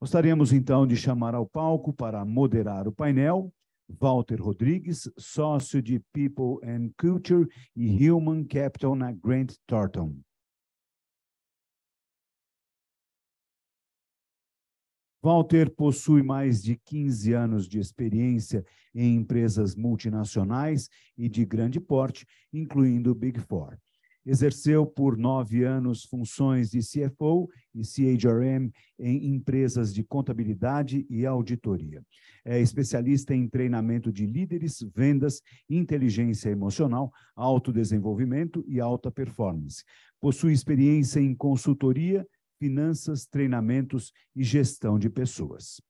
Gostaríamos, então, de chamar ao palco para moderar o painel Walter Rodrigues, sócio de People and Culture e Human Capital na Grant Thornton. Walter possui mais de 15 anos de experiência em empresas multinacionais e de grande porte, incluindo o Big Four. Exerceu por 9 anos funções de CFO e CHRM em empresas de contabilidade e auditoria. É especialista em treinamento de líderes, vendas, inteligência emocional, autodesenvolvimento e alta performance. Possui experiência em consultoria, finanças, treinamentos e gestão de pessoas.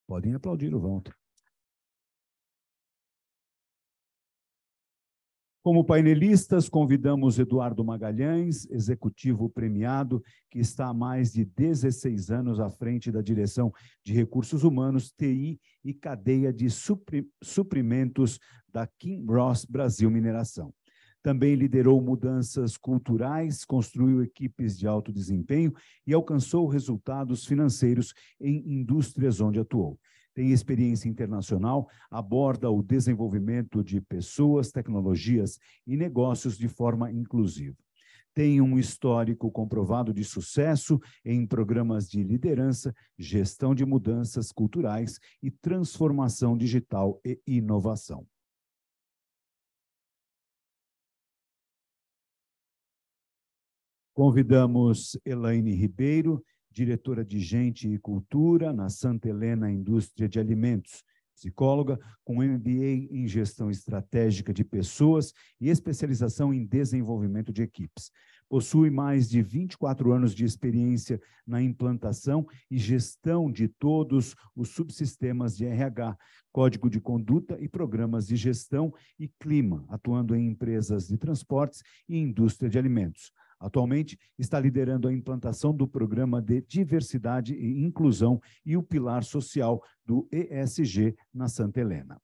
Podem aplaudir o Walter. Como painelistas, convidamos Eduardo Magalhães, executivo premiado, que está há mais de 16 anos à frente da Direção de Recursos Humanos, TI e Cadeia de Suprimentos da Kinross Brasil Mineração. Também liderou mudanças culturais, construiu equipes de alto desempenho e alcançou resultados financeiros em indústrias onde atuou. Tem experiência internacional, aborda o desenvolvimento de pessoas, tecnologias e negócios de forma inclusiva. Tem um histórico comprovado de sucesso em programas de liderança, gestão de mudanças culturais e transformação digital e inovação. Convidamos Elaine Ribeiro, diretora de Gente e Cultura na Santa Helena Indústria de Alimentos, psicóloga com MBA em Gestão Estratégica de Pessoas e especialização em Desenvolvimento de Equipes. Possui mais de 24 anos de experiência na implantação e gestão de todos os subsistemas de RH, Código de Conduta e programas de gestão e clima, atuando em empresas de transportes e indústria de alimentos. Atualmente, está liderando a implantação do Programa de Diversidade e Inclusão e o Pilar Social do ESG na Santa Helena.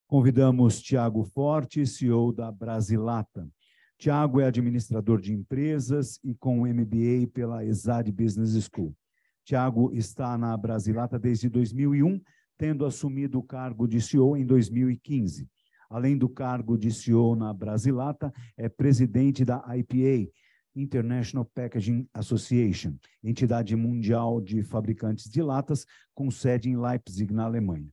Convidamos Tiago Forte, CEO da Brasilata. Tiago é administrador de empresas e com MBA pela ESAD Business School. Tiago está na Brasilata desde 2001, tendo assumido o cargo de CEO em 2015. Além do cargo de CEO na Brasilata, é presidente da IPA, International Packaging Association, entidade mundial de fabricantes de latas, com sede em Leipzig, na Alemanha.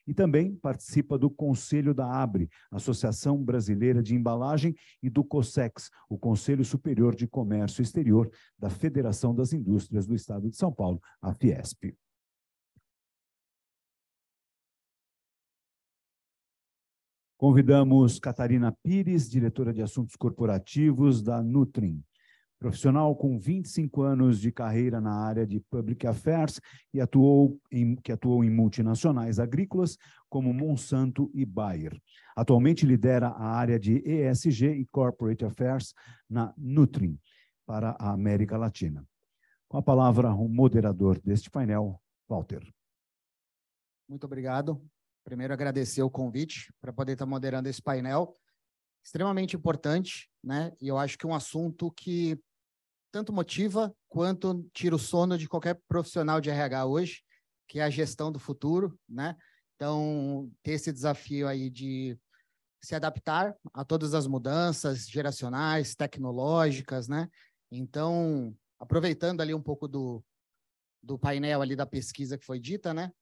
E também participa do Conselho da ABRE, Associação Brasileira de Embalagem, e do COSEX, o Conselho Superior de Comércio Exterior da Federação das Indústrias do Estado de São Paulo, a Fiesp. Convidamos Catarina Pires, diretora de Assuntos Corporativos da Nutrim, profissional com 25 anos de carreira na área de Public Affairs e atuou em multinacionais agrícolas como Monsanto e Bayer. Atualmente lidera a área de ESG e Corporate Affairs na Nutrim, para a América Latina. Com a palavra, o moderador deste painel, Walter. Muito obrigado. Primeiro, agradecer o convite para poder estar moderando esse painel, extremamente importante, né? E eu acho que é um assunto que tanto motiva quanto tira o sono de qualquer profissional de RH hoje, que é a gestão do futuro, né? Então, ter esse desafio aí de se adaptar a todas as mudanças geracionais, tecnológicas, né? Então, aproveitando ali um pouco do painel ali da pesquisa que foi dita, né?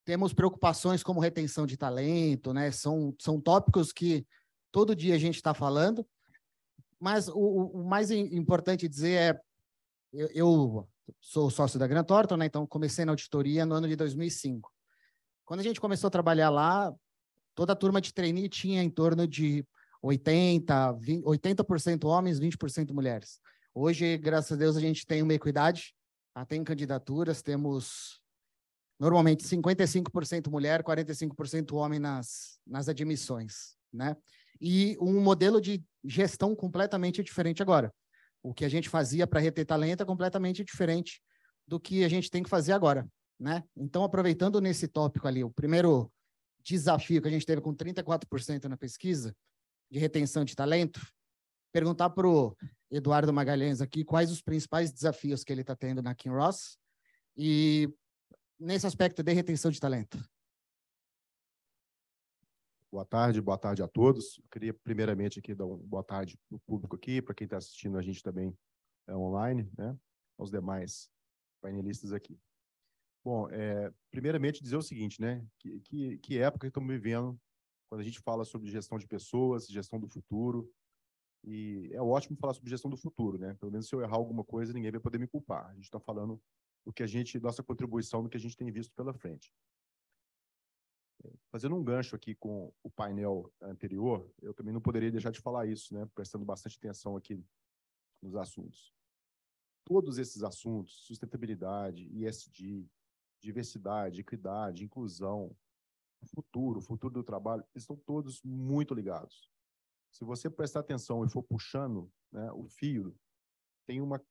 Temos preocupações como retenção de talento, né? São tópicos que todo dia a gente está falando, mas o mais importante dizer eu sou sócio da Grant Thornton, né? Então comecei na auditoria no ano de 2005. Quando a gente começou a trabalhar lá, toda a turma de trainee tinha em torno de 80% homens, 20% mulheres. Hoje, graças a Deus, a gente tem uma equidade, tem candidaturas, temos normalmente 55% mulher, 45% homem nas admissões, né? E um modelo de gestão completamente diferente agora. O que a gente fazia para reter talento é completamente diferente do que a gente tem que fazer agora, né? Então, aproveitando nesse tópico ali, o primeiro desafio que a gente teve com 34% na pesquisa de retenção de talento, perguntar para o Eduardo Magalhães aqui quais os principais desafios que ele está tendo na Kinross e nesse aspecto de retenção de talento. Boa tarde a todos. Eu queria primeiramente aqui dar uma boa tarde para o público aqui, para quem está assistindo a gente também online, né? Aos demais painelistas aqui. Bom, primeiramente dizer o seguinte, né? Que época que estamos vivendo quando a gente fala sobre gestão de pessoas, gestão do futuro. E é ótimo falar sobre gestão do futuro, né? Pelo menos se eu errar alguma coisa, ninguém vai poder me culpar. A gente está falando do que nossa contribuição, do que a gente tem visto pela frente. Fazendo um gancho aqui com o painel anterior, eu também não poderia deixar de falar isso, né? Prestando bastante atenção aqui nos assuntos. Todos esses assuntos, sustentabilidade, ESG, diversidade, equidade, inclusão, o futuro do trabalho, eles estão todos muito ligados. Se você prestar atenção e for puxando, né, o fio, tem uma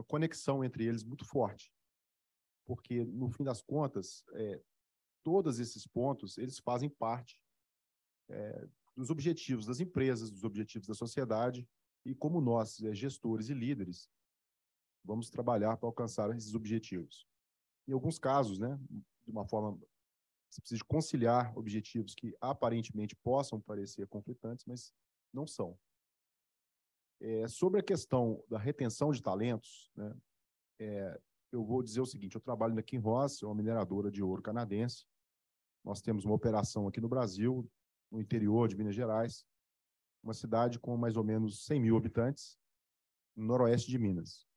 conexão entre eles muito forte. Porque, no fim das contas, todos esses pontos, eles fazem parte dos objetivos das empresas, dos objetivos da sociedade, e como nós, gestores e líderes, vamos trabalhar para alcançar esses objetivos. Em alguns casos, né, de uma forma, você precisa conciliar objetivos que aparentemente possam parecer conflitantes, mas não são. Sobre a questão da retenção de talentos, né, eu vou dizer o seguinte: eu trabalho na Kinross, uma mineradora de ouro canadense. Nós temos uma operação aqui no Brasil, no interior de Minas Gerais, uma cidade com mais ou menos 100 mil habitantes, no noroeste de Minas.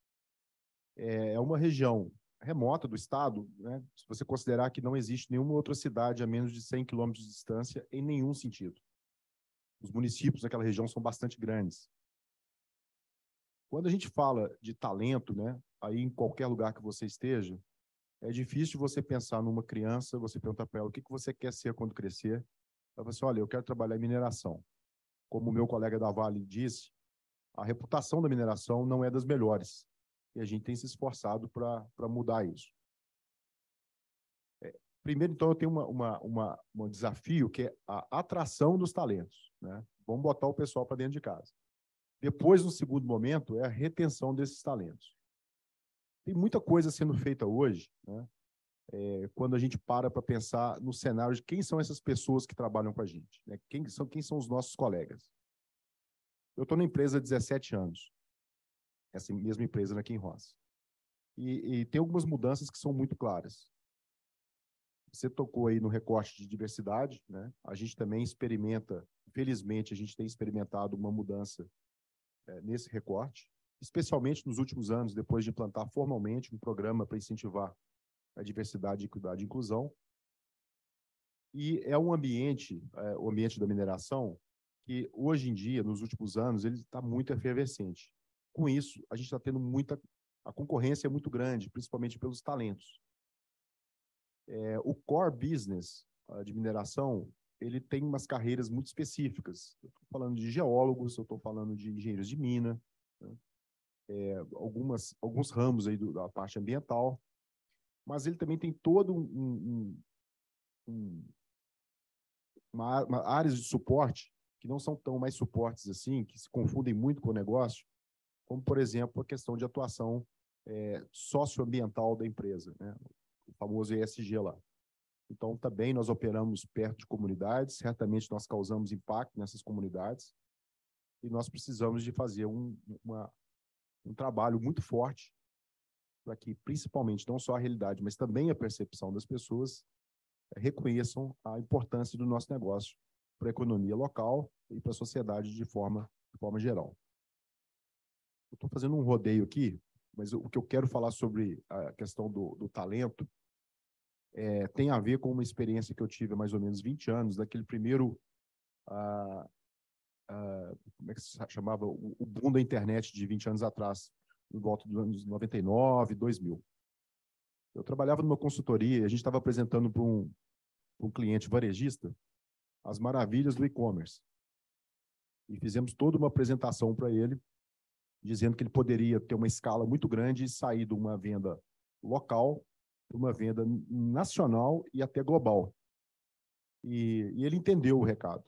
É uma região remota do estado, né? Se você considerar que não existe nenhuma outra cidade a menos de 100 quilômetros de distância, em nenhum sentido. Os municípios daquela região são bastante grandes. Quando a gente fala de talento, né, aí em qualquer lugar que você esteja, é difícil você pensar numa criança, você perguntar para ela o que você quer ser quando crescer. Ela fala assim: olha, eu quero trabalhar em mineração. Como o meu colega da Vale disse, a reputação da mineração não é das melhores. E a gente tem se esforçado para mudar isso. Primeiro, então, eu tenho um desafio, que é a atração dos talentos, né? Vamos botar o pessoal para dentro de casa. Depois, no segundo momento, é a retenção desses talentos. Tem muita coisa sendo feita hoje, né? Quando a gente para pensar no cenário de quem são essas pessoas que trabalham com a gente, né? Quem são os nossos colegas. Eu estou na empresa há 17 anos, essa mesma empresa na Kinross. E tem algumas mudanças que são muito claras. Você tocou aí no recorte de diversidade, né? A gente também experimenta, felizmente, a gente tem experimentado uma mudança nesse recorte, especialmente nos últimos anos, depois de implantar formalmente um programa para incentivar a diversidade, equidade e inclusão. E é um ambiente, o ambiente da mineração, que hoje em dia, nos últimos anos, ele está muito efervescente. Com isso, a gente está tendo a concorrência é muito grande, principalmente pelos talentos. O core business de mineração, ele tem umas carreiras muito específicas. Eu estou falando de geólogos, eu estou falando de engenheiros de mina, né? Alguns ramos aí da parte ambiental, mas ele também tem todo uma áreas de suporte que não são tão mais suportes assim, que se confundem muito com o negócio, como, por exemplo, a questão de atuação socioambiental da empresa, né? O famoso ESG lá. Então, também nós operamos perto de comunidades, certamente nós causamos impacto nessas comunidades, e nós precisamos de fazer um trabalho muito forte para que, principalmente, não só a realidade, mas também a percepção das pessoas reconheçam a importância do nosso negócio para a economia local e para a sociedade de forma geral. Eu estou fazendo um rodeio aqui, mas o que eu quero falar sobre a questão do talento tem a ver com uma experiência que eu tive há mais ou menos 20 anos, daquele primeiro, como é que se chamava? O boom da internet de 20 anos atrás, em volta dos anos 99, 2000. Eu trabalhava numa consultoria e a gente estava apresentando para um cliente varejista as maravilhas do e-commerce. E fizemos toda uma apresentação para ele, dizendo que ele poderia ter uma escala muito grande e sair de uma venda local para uma venda nacional e até global. E ele entendeu o recado.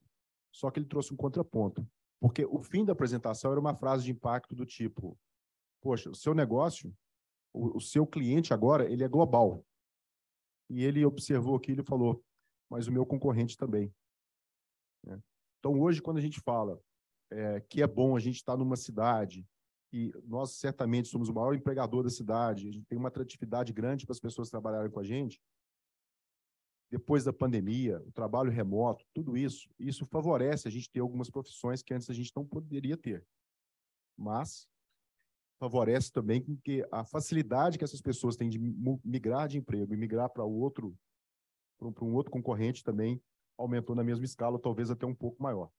Só que ele trouxe um contraponto. Porque o fim da apresentação era uma frase de impacto do tipo: poxa, o seu negócio, o seu cliente agora, ele é global. E ele observou aquilo e falou: mas o meu concorrente também. Né? Então, hoje, quando a gente fala que é bom a gente estar numa cidade, e nós certamente somos o maior empregador da cidade, a gente tem uma atratividade grande para as pessoas trabalharem com a gente, depois da pandemia, o trabalho remoto, tudo isso favorece a gente ter algumas profissões que antes a gente não poderia ter. Mas favorece também que a facilidade que essas pessoas têm de migrar de emprego e migrar para um outro concorrente também aumentou na mesma escala, talvez até um pouco maior.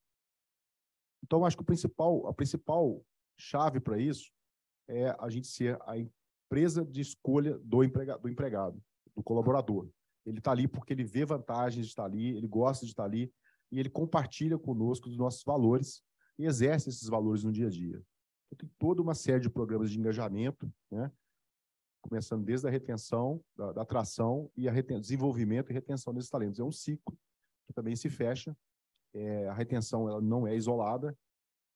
Então, acho que a principal chave para isso é a gente ser a empresa de escolha do empregado, do colaborador. Ele está ali porque ele vê vantagens de estar ali, ele gosta de estar ali, e ele compartilha conosco os nossos valores e exerce esses valores no dia a dia. Então, tem toda uma série de programas de engajamento, né? Começando desde a retenção, da atração e desenvolvimento e retenção desses talentos. É um ciclo que também se fecha. A retenção ela não é isolada,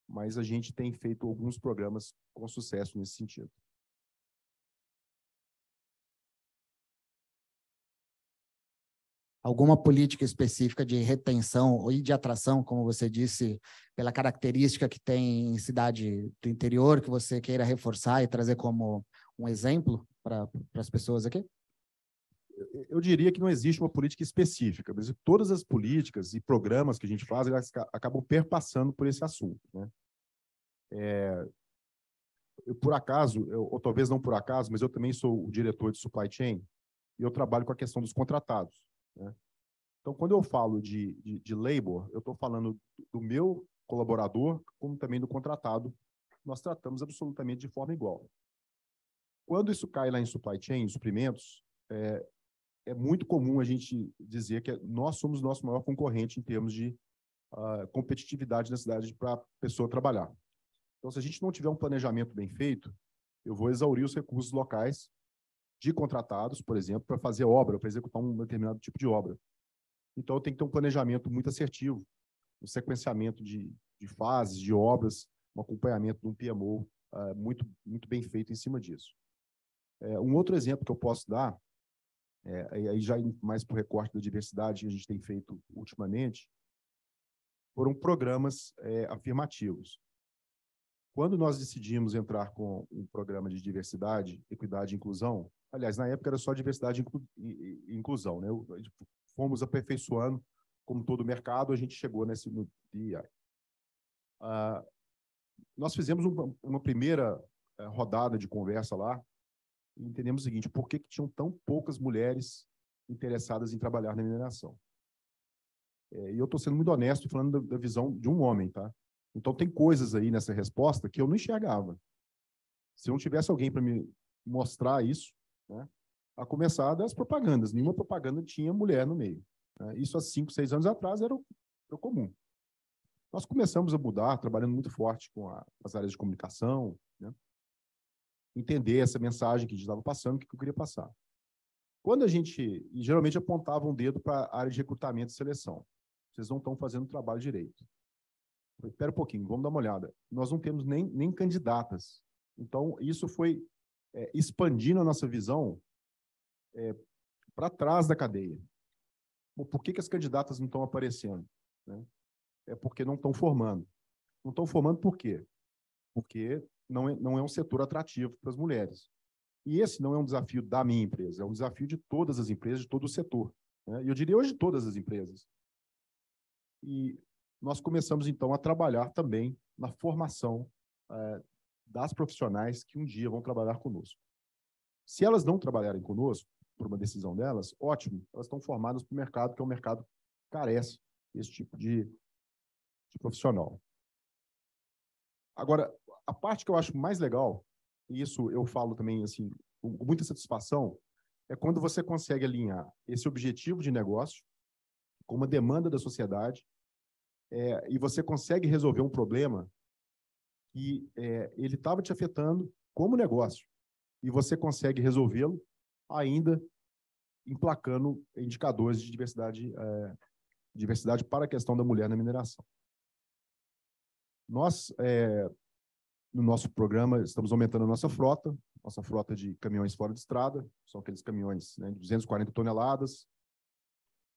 mas a gente tem feito alguns programas com sucesso nesse sentido. Alguma política específica de retenção e de atração, como você disse, pela característica que tem em cidade do interior, que você queira reforçar e trazer como um exemplo para as pessoas aqui? Eu diria que não existe uma política específica, mas todas as políticas e programas que a gente faz, elas acabam perpassando por esse assunto, né? Por acaso, ou talvez não por acaso, mas eu também sou o diretor de supply chain e eu trabalho com a questão dos contratados, né? Então, quando eu falo de labor, eu estou falando do meu colaborador, como também do contratado. Nós tratamos absolutamente de forma igual. Quando isso cai lá em supply chain, em suprimentos, é muito comum a gente dizer que nós somos o nosso maior concorrente em termos de competitividade na cidade para a pessoa trabalhar. Então, se a gente não tiver um planejamento bem feito, eu vou exaurir os recursos locais de contratados, por exemplo, para fazer obra, para executar um determinado tipo de obra. Então, eu tenho que ter um planejamento muito assertivo, um sequenciamento de fases, de obras, um acompanhamento de um PMO muito, muito bem feito em cima disso. Um outro exemplo que eu posso dar, aí já mais para o recorte da diversidade que a gente tem feito ultimamente, foram programas afirmativos. Quando nós decidimos entrar com um programa de diversidade, equidade e inclusão, aliás, na época era só diversidade e inclusão, né? Fomos aperfeiçoando, como todo o mercado, a gente chegou no DEI. Nós fizemos uma primeira rodada de conversa lá e entendemos o seguinte: por que tinham tão poucas mulheres interessadas em trabalhar na mineração? E eu estou sendo muito honesto falando da visão de um homem, tá? Então, tem coisas aí nessa resposta que eu não enxergava. Se não tivesse alguém para me mostrar isso, né, a começar das propagandas. Nenhuma propaganda tinha mulher no meio, né? Isso há 5, 6 anos atrás era o comum. Nós começamos a mudar, trabalhando muito forte com as áreas de comunicação, né, entender essa mensagem que a gente estava passando, o que eu queria passar. Quando a gente, e geralmente apontava um dedo para a área de recrutamento e seleção. Vocês não estão fazendo o trabalho direito. Espera um pouquinho, vamos dar uma olhada. Nós não temos nem candidatas. Então, isso foi expandindo a nossa visão para trás da cadeia. Bom, por que as candidatas não estão aparecendo? Né? É porque não estão formando. Não estão formando por quê? Porque não é um setor atrativo para as mulheres. E esse não é um desafio da minha empresa, é um desafio de todas as empresas, de todo o setor, né? E eu diria hoje todas as empresas. E nós começamos, então, a trabalhar também na formação das profissionais que um dia vão trabalhar conosco. Se elas não trabalharem conosco, por uma decisão delas, ótimo, elas estão formadas para o mercado, que é um mercado que carece desse tipo de profissional. Agora, a parte que eu acho mais legal, e isso eu falo também assim, com muita satisfação, é quando você consegue alinhar esse objetivo de negócio com uma demanda da sociedade, e você consegue resolver um problema que ele estava te afetando como negócio, e você consegue resolvê-lo ainda emplacando indicadores de diversidade para a questão da mulher na mineração. Nós, no nosso programa, estamos aumentando a nossa frota de caminhões fora de estrada, são aqueles caminhões, né, de 240 toneladas,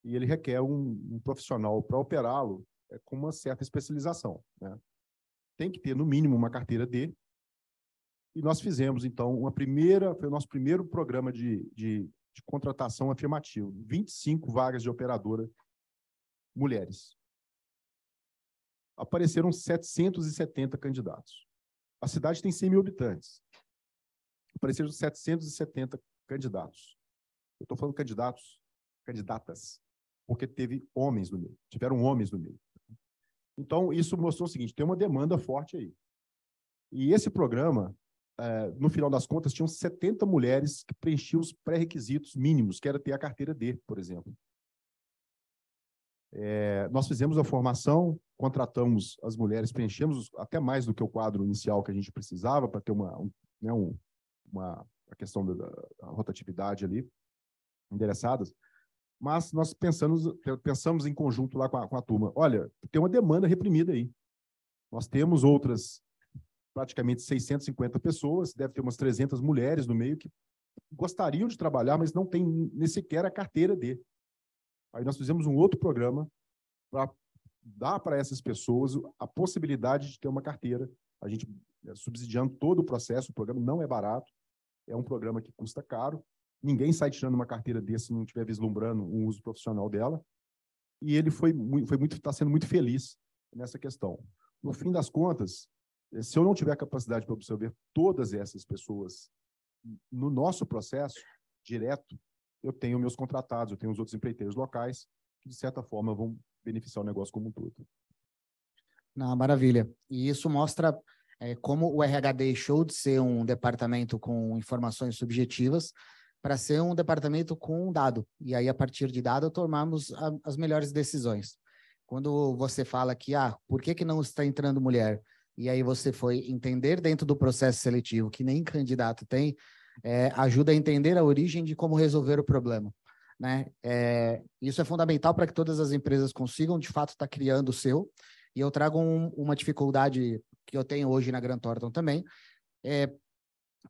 e ele requer um profissional para operá-lo com uma certa especialização, né? Tem que ter, no mínimo, uma carteira D, e nós fizemos, então, foi o nosso primeiro programa de contratação afirmativo, 25 vagas de operadora mulheres. Apareceram 770 candidatos. A cidade tem 100 mil habitantes. Apareceram 770 candidatos. Eu estou falando candidatas, porque teve homens no meio, tiveram homens no meio. Então, isso mostrou o seguinte, tem uma demanda forte aí. E esse programa, no final das contas, tinham 70 mulheres que preenchiam os pré-requisitos mínimos, que era ter a carteira D, por exemplo. Nós fizemos a formação, contratamos as mulheres, preenchemos até mais do que o quadro inicial que a gente precisava para ter a questão da rotatividade ali, endereçadas, mas nós pensamos em conjunto lá com a turma. Olha, tem uma demanda reprimida aí. Nós temos outras, praticamente 650 pessoas, deve ter umas 300 mulheres no meio que gostariam de trabalhar, mas não tem nem sequer a carteira D. Aí nós fizemos um outro programa para dar para essas pessoas a possibilidade de ter uma carteira. A gente subsidiando todo o processo, o programa não é barato, é um programa que custa caro, ninguém sai tirando uma carteira desse se não estiver vislumbrando um uso profissional dela, e ele está sendo muito feliz nessa questão. No fim das contas, se eu não tiver capacidade para absorver todas essas pessoas no nosso processo direto, eu tenho meus contratados, eu tenho os outros empreiteiros locais, que, de certa forma, vão beneficiar o negócio como um todo. Não, maravilha. E isso mostra como o RH deixou de ser um departamento com informações subjetivas para ser um departamento com dado. E aí, a partir de dado, tomarmos as melhores decisões. Quando você fala que, por que não está entrando mulher? E aí você foi entender dentro do processo seletivo, que nem candidato tem, ajuda a entender a origem de como resolver o problema, né? Isso é fundamental para que todas as empresas consigam, de fato, estar criando o seu. E eu trago uma dificuldade que eu tenho hoje na Grant Thornton também,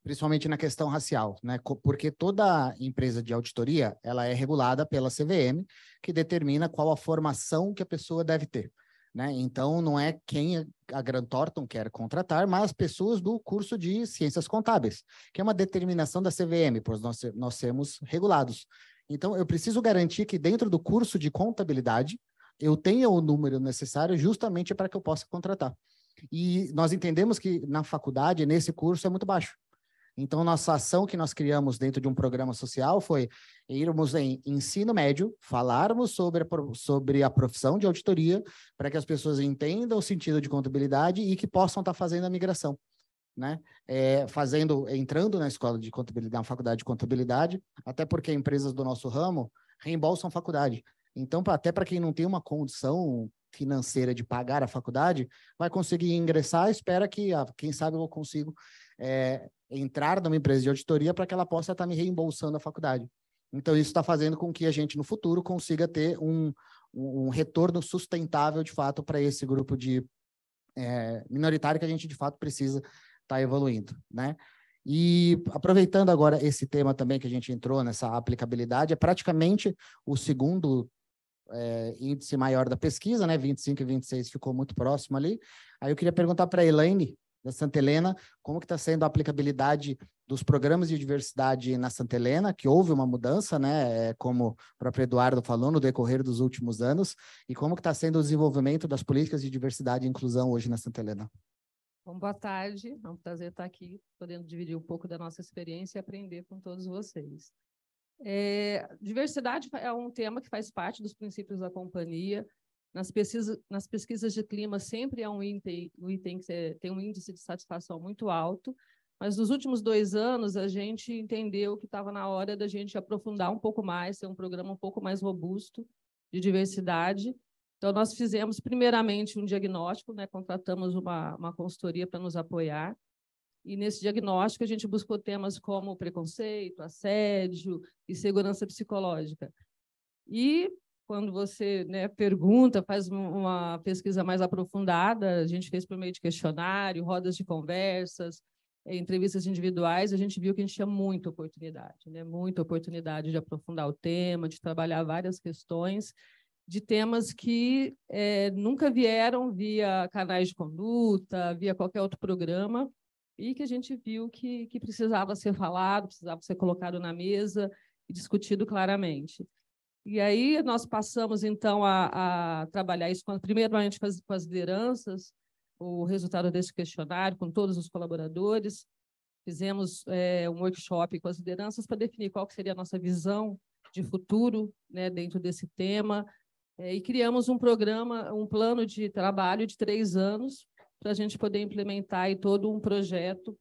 principalmente na questão racial, né? Porque toda empresa de auditoria, ela é regulada pela CVM, que determina qual a formação que a pessoa deve ter, né? Então, não é quem a Grant Thornton quer contratar, mas pessoas do curso de Ciências Contábeis, que é uma determinação da CVM, pois nós sermos regulados. Então, eu preciso garantir que dentro do curso de contabilidade, eu tenha o número necessário justamente para que eu possa contratar. E nós entendemos que na faculdade, nesse curso, é muito baixo. Então, nossa ação que nós criamos dentro de um programa social foi irmos em ensino médio, falarmos sobre a profissão de auditoria, para que as pessoas entendam o sentido de contabilidade e que possam estar fazendo a migração, né? Entrando na escola de contabilidade, na faculdade de contabilidade, até porque empresas do nosso ramo reembolsam a faculdade. Então, até para quem não tem uma condição financeira de pagar a faculdade, vai conseguir ingressar, espera que, quem sabe eu consigo entrar numa empresa de auditoria para que ela possa estar me reembolsando a faculdade. Então, isso está fazendo com que a gente, no futuro, consiga ter um retorno sustentável, de fato, para esse grupo de minoritário que a gente, de fato, precisa estar evoluindo, né? E aproveitando agora esse tema também que a gente entrou nessa aplicabilidade, é praticamente o segundo índice maior da pesquisa, né? 25 e 26 ficou muito próximo ali. Aí eu queria perguntar para a Elaine, da Santa Helena, como que está sendo a aplicabilidade dos programas de diversidade na Santa Helena, que houve uma mudança, né? Como o próprio Eduardo falou, no decorrer dos últimos anos, e como que está sendo o desenvolvimento das políticas de diversidade e inclusão hoje na Santa Helena. Bom, boa tarde, é um prazer estar aqui, podendo dividir um pouco da nossa experiência e aprender com todos vocês. Diversidade é um tema que faz parte dos princípios da companhia. Nas pesquisas de clima sempre é um item que tem um índice de satisfação muito alto, mas nos últimos 2 anos a gente entendeu que estava na hora da gente aprofundar um pouco mais, ter um programa um pouco mais robusto de diversidade. Então, nós fizemos primeiramente um diagnóstico, né? Contratamos uma consultoria para nos apoiar, e nesse diagnóstico a gente buscou temas como preconceito, assédio e segurança psicológica. E quando você, né, pergunta, faz uma pesquisa mais aprofundada, a gente fez por meio de questionário, rodas de conversas, entrevistas individuais, a gente viu que a gente tinha muita oportunidade, né? Muita oportunidade de aprofundar o tema, de trabalhar várias questões, de temas que nunca vieram via canais de conduta, via qualquer outro programa, e que a gente viu que precisava ser falado, precisava ser colocado na mesa e discutido claramente. E aí nós passamos, então, a trabalhar isso, primeiramente com as lideranças, o resultado desse questionário, com todos os colaboradores. Fizemos um workshop com as lideranças para definir qual que seria a nossa visão de futuro, né, dentro desse tema, e criamos um programa, um plano de trabalho de 3 anos para a gente poder implementar aí todo um projeto,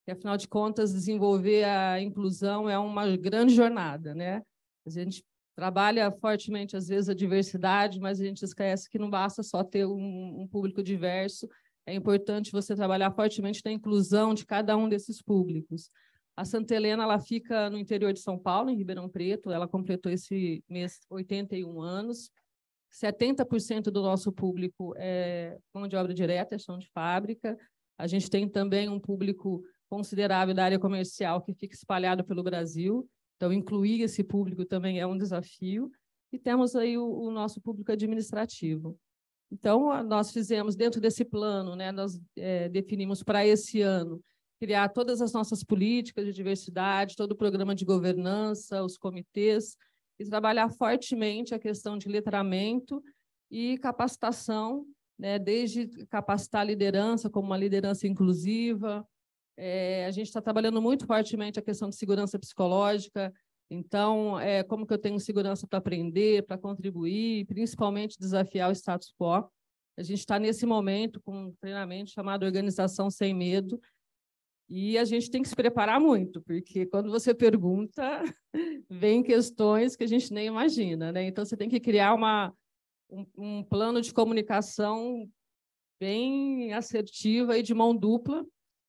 que, afinal de contas, desenvolver a inclusão é uma grande jornada, né? A gente trabalha fortemente, às vezes, a diversidade, mas a gente esquece que não basta só ter um público diverso, é importante você trabalhar fortemente na inclusão de cada um desses públicos. A Santa Helena ela fica no interior de São Paulo, em Ribeirão Preto, ela completou esse mês 81 anos, 70% do nosso público é mão de obra direta, é chão de fábrica, a gente tem também um público considerável da área comercial que fica espalhado pelo Brasil, então incluir esse público também é um desafio, e temos aí o nosso público administrativo. Então, nós fizemos, dentro desse plano, né, nós definimos para esse ano criar todas as nossas políticas de diversidade, todo o programa de governança, os comitês, e trabalhar fortemente a questão de letramento e capacitação, né, desde capacitar a liderança como uma liderança inclusiva. A gente está trabalhando muito fortemente a questão de segurança psicológica. Então, como que eu tenho segurança para aprender, para contribuir, principalmente desafiar o status quo. A gente está nesse momento com um treinamento chamado Organização Sem Medo, e a gente tem que se preparar muito, porque quando você pergunta, vem questões que a gente nem imagina, né? Então, você tem que criar um plano de comunicação bem assertiva e de mão dupla,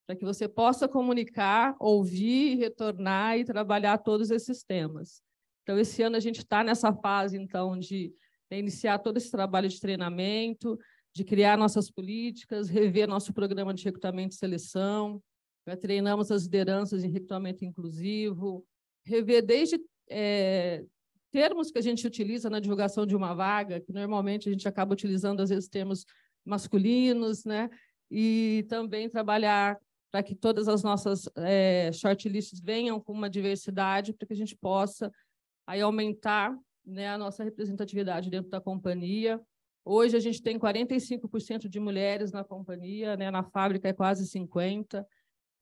para que você possa comunicar, ouvir, retornar e trabalhar todos esses temas. Então, esse ano a gente está nessa fase, então, de iniciar todo esse trabalho de treinamento, de criar nossas políticas, rever nosso programa de recrutamento e seleção, treinamos as lideranças em recrutamento inclusivo, rever desde termos que a gente utiliza na divulgação de uma vaga, que normalmente a gente acaba utilizando, às vezes, termos masculinos, né? E também trabalhar para que todas as nossas shortlists venham com uma diversidade, para que a gente possa aí aumentar, né, a nossa representatividade dentro da companhia. Hoje a gente tem 45% de mulheres na companhia, né, na fábrica é quase 50%,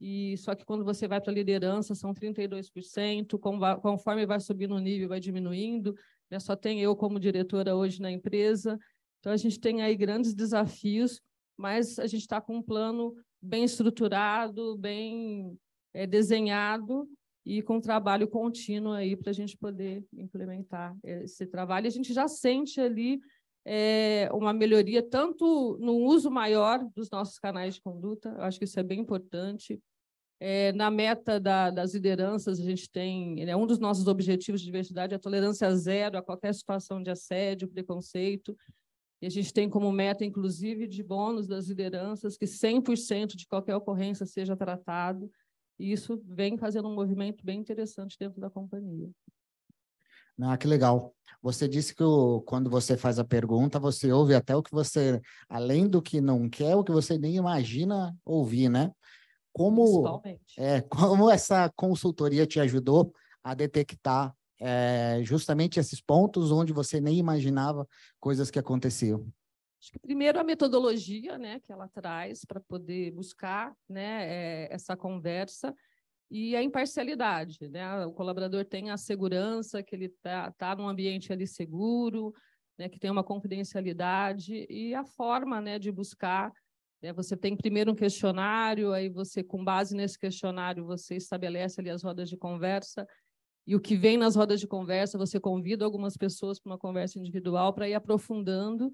e só que quando você vai para a liderança são 32%, conforme vai subindo o nível, vai diminuindo, né, só tem eu como diretora hoje na empresa. Então, a gente tem aí grandes desafios, mas a gente está com um plano bem estruturado, bem desenhado e com trabalho contínuo aí para a gente poder implementar esse trabalho. A gente já sente ali uma melhoria tanto no uso maior dos nossos canais de conduta, eu acho que isso é bem importante. Na meta das lideranças, a gente tem, um dos nossos objetivos de diversidade é a tolerância zero a qualquer situação de assédio, preconceito, e a gente tem como meta, inclusive, de bônus das lideranças, que 100% de qualquer ocorrência seja tratado, e isso vem fazendo um movimento bem interessante dentro da companhia. Ah, que legal. Você disse que quando você faz a pergunta, você ouve até o que você, além do que não quer, o que você nem imagina ouvir, né? Como essa consultoria te ajudou a detectar justamente esses pontos onde você nem imaginava coisas que aconteciam? Acho que primeiro a metodologia, né, que ela traz para poder buscar, né, essa conversa, e a imparcialidade, né? O colaborador tem a segurança que ele tá num ambiente ali seguro, né, que tem uma confidencialidade, e a forma, né, de buscar. Você tem primeiro um questionário, aí você, com base nesse questionário, você estabelece ali as rodas de conversa, e o que vem nas rodas de conversa, você convida algumas pessoas para uma conversa individual para ir aprofundando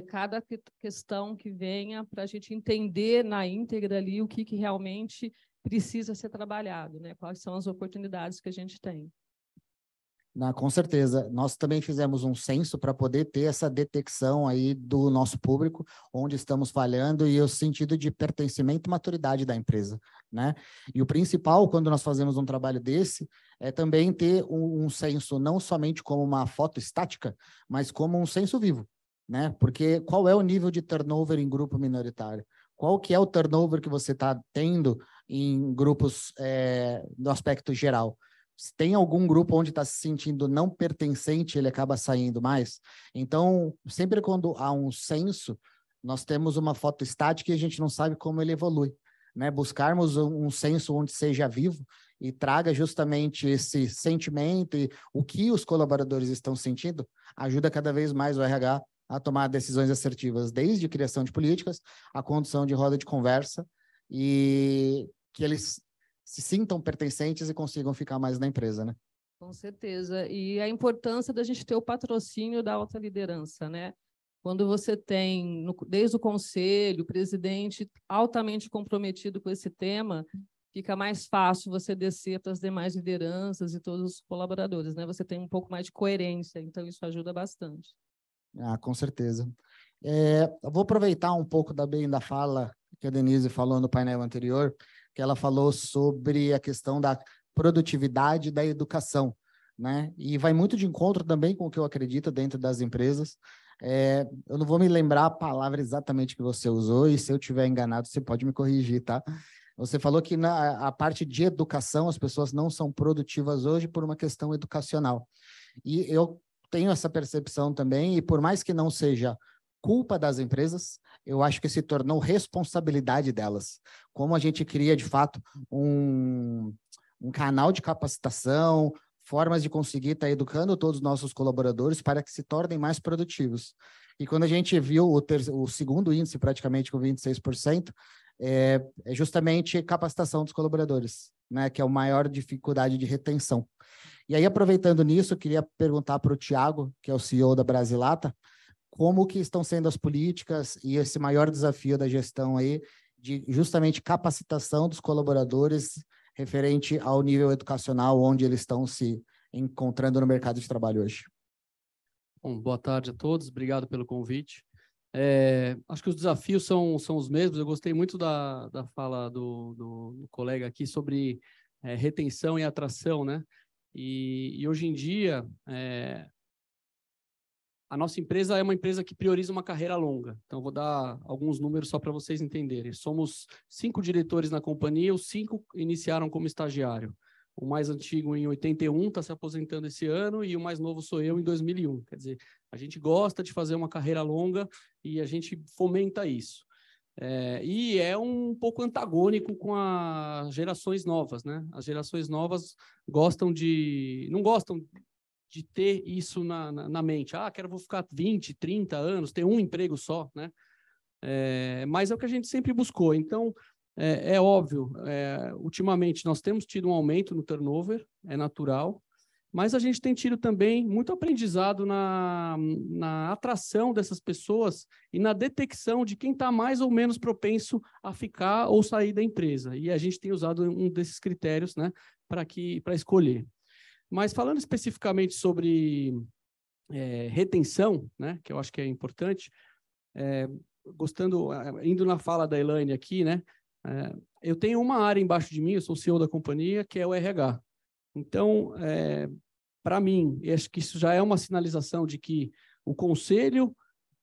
cada questão que venha, para a gente entender na íntegra ali o que realmente precisa ser trabalhado, né? Quais são as oportunidades que a gente tem. Com certeza. Nós também fizemos um censo para poder ter essa detecção aí do nosso público, onde estamos falhando e o sentido de pertencimento e maturidade da empresa, né? E o principal, quando nós fazemos um trabalho desse, é também ter um censo não somente como uma foto estática, mas como um censo vivo, né? Porque qual é o nível de turnover em grupo minoritário? Qual que é o turnover que você está tendo em grupos no aspecto geral? Se tem algum grupo onde está se sentindo não pertencente, ele acaba saindo mais. Então, sempre quando há um censo, nós temos uma foto estática e a gente não sabe como ele evolui, né? Buscarmos um censo onde seja vivo e traga justamente esse sentimento e o que os colaboradores estão sentindo, ajuda cada vez mais o RH a tomar decisões assertivas, desde a criação de políticas, a condução de roda de conversa e que eles se sintam pertencentes e consigam ficar mais na empresa, né? Com certeza. E a importância da gente ter o patrocínio da alta liderança, né? Quando você tem, desde o conselho, o presidente altamente comprometido com esse tema, fica mais fácil você descer para as demais lideranças e todos os colaboradores, né? Você tem um pouco mais de coerência, então isso ajuda bastante. Com certeza. Eu vou aproveitar um pouco da fala que a Denise falou no painel anterior, que ela falou sobre a questão da produtividade da educação, né? E vai muito de encontro também com o que eu acredito dentro das empresas. Eu não vou me lembrar a palavra exatamente que você usou, e se eu estiver enganado, você pode me corrigir, tá? Você falou que a parte de educação, as pessoas não são produtivas hoje por uma questão educacional. E eu tenho essa percepção também, e por mais que não seja culpa das empresas, eu acho que se tornou responsabilidade delas. Como a gente cria, de fato, um canal de capacitação, formas de conseguir estar educando todos os nossos colaboradores para que se tornem mais produtivos. E quando a gente viu o segundo índice, praticamente com 26%, é justamente capacitação dos colaboradores, né, que é a maior dificuldade de retenção. E aí, aproveitando nisso, eu queria perguntar para o Thiago, que é o CEO da Brasilata, como que estão sendo as políticas e esse maior desafio da gestão aí de justamente capacitação dos colaboradores referente ao nível educacional onde eles estão se encontrando no mercado de trabalho hoje. Bom, boa tarde a todos, obrigado pelo convite. Acho que os desafios são os mesmos. Eu gostei muito da fala do colega aqui sobre retenção e atração, né? E hoje em dia, a nossa empresa é uma empresa que prioriza uma carreira longa. Então, vou dar alguns números só para vocês entenderem. Somos 5 diretores na companhia, os 5 iniciaram como estagiário. O mais antigo, em 81, está se aposentando esse ano, e o mais novo sou eu, em 2001. Quer dizer, a gente gosta de fazer uma carreira longa e a gente fomenta isso. E é um pouco antagônico com as gerações novas, né? As gerações novas não gostam de ter isso na mente. Vou ficar 20, 30 anos, ter um emprego só, né? Mas é o que a gente sempre buscou. Então, é óbvio, ultimamente nós temos tido um aumento no turnover, é natural, mas a gente tem tido também muito aprendizado na atração dessas pessoas e na detecção de quem está mais ou menos propenso a ficar ou sair da empresa. E a gente tem usado um desses critérios, né, para escolher. Mas falando especificamente sobre retenção, né, que eu acho que é importante, indo na fala da Elaine aqui, né, eu tenho uma área embaixo de mim, eu sou o CEO da companhia, que é o RH. Então, para mim, acho que isso já é uma sinalização de que o conselho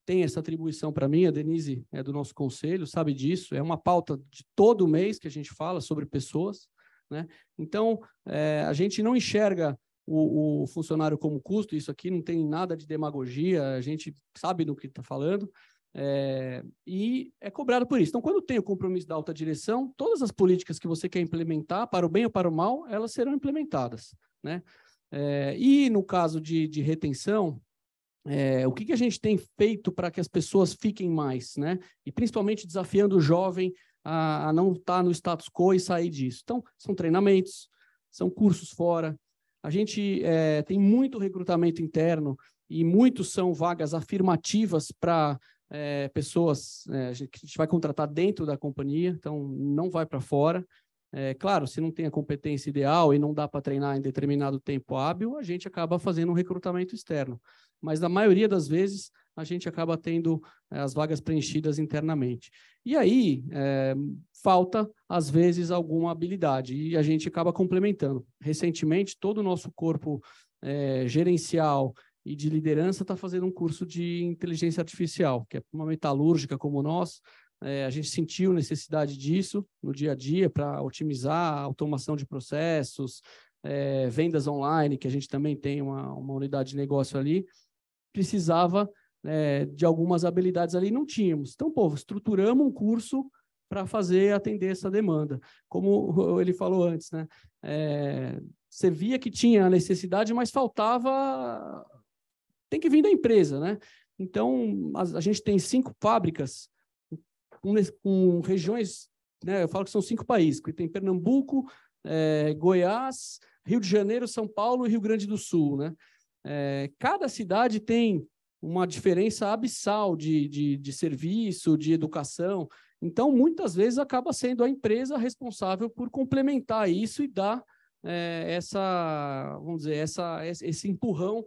tem essa atribuição para mim, a Denise é do nosso conselho, sabe disso, é uma pauta de todo mês que a gente fala sobre pessoas, né? Então, a gente não enxerga o funcionário como custo, isso aqui não tem nada de demagogia, a gente sabe do que está falando, e é cobrado por isso. Então, quando tem o compromisso da alta direção, todas as políticas que você quer implementar, para o bem ou para o mal, elas serão implementadas, né? E no caso de retenção, o que a gente tem feito para que as pessoas fiquem mais, né? E principalmente desafiando o jovem a não estar no status quo e sair disso. Então, são treinamentos, são cursos fora. A gente tem muito recrutamento interno e muitos são vagas afirmativas para pessoas que a gente vai contratar dentro da companhia, então não vai para fora. Claro, se não tem a competência ideal e não dá para treinar em determinado tempo hábil, a gente acaba fazendo um recrutamento externo. Mas, na maioria das vezes, a gente acaba tendo as vagas preenchidas internamente. E aí, falta, às vezes, alguma habilidade, e a gente acaba complementando. Recentemente, todo o nosso corpo gerencial e de liderança está fazendo um curso de inteligência artificial, que é uma metalúrgica como nós. A gente sentiu necessidade disso no dia a dia para otimizar a automação de processos, vendas online, que a gente também tem uma unidade de negócio ali, precisava de algumas habilidades ali, não tínhamos. Então, estruturamos um curso para atender essa demanda. Como ele falou antes, né? Você via que tinha a necessidade, mas faltava... Tem que vir da empresa, né? Então, a gente tem 5 fábricas com regiões, né? Eu falo que são 5 países, que tem Pernambuco, Goiás, Rio de Janeiro, São Paulo e Rio Grande do Sul, né? Cada cidade tem uma diferença abissal de serviço, de educação. Então, muitas vezes, acaba sendo a empresa responsável por complementar isso e dar esse empurrão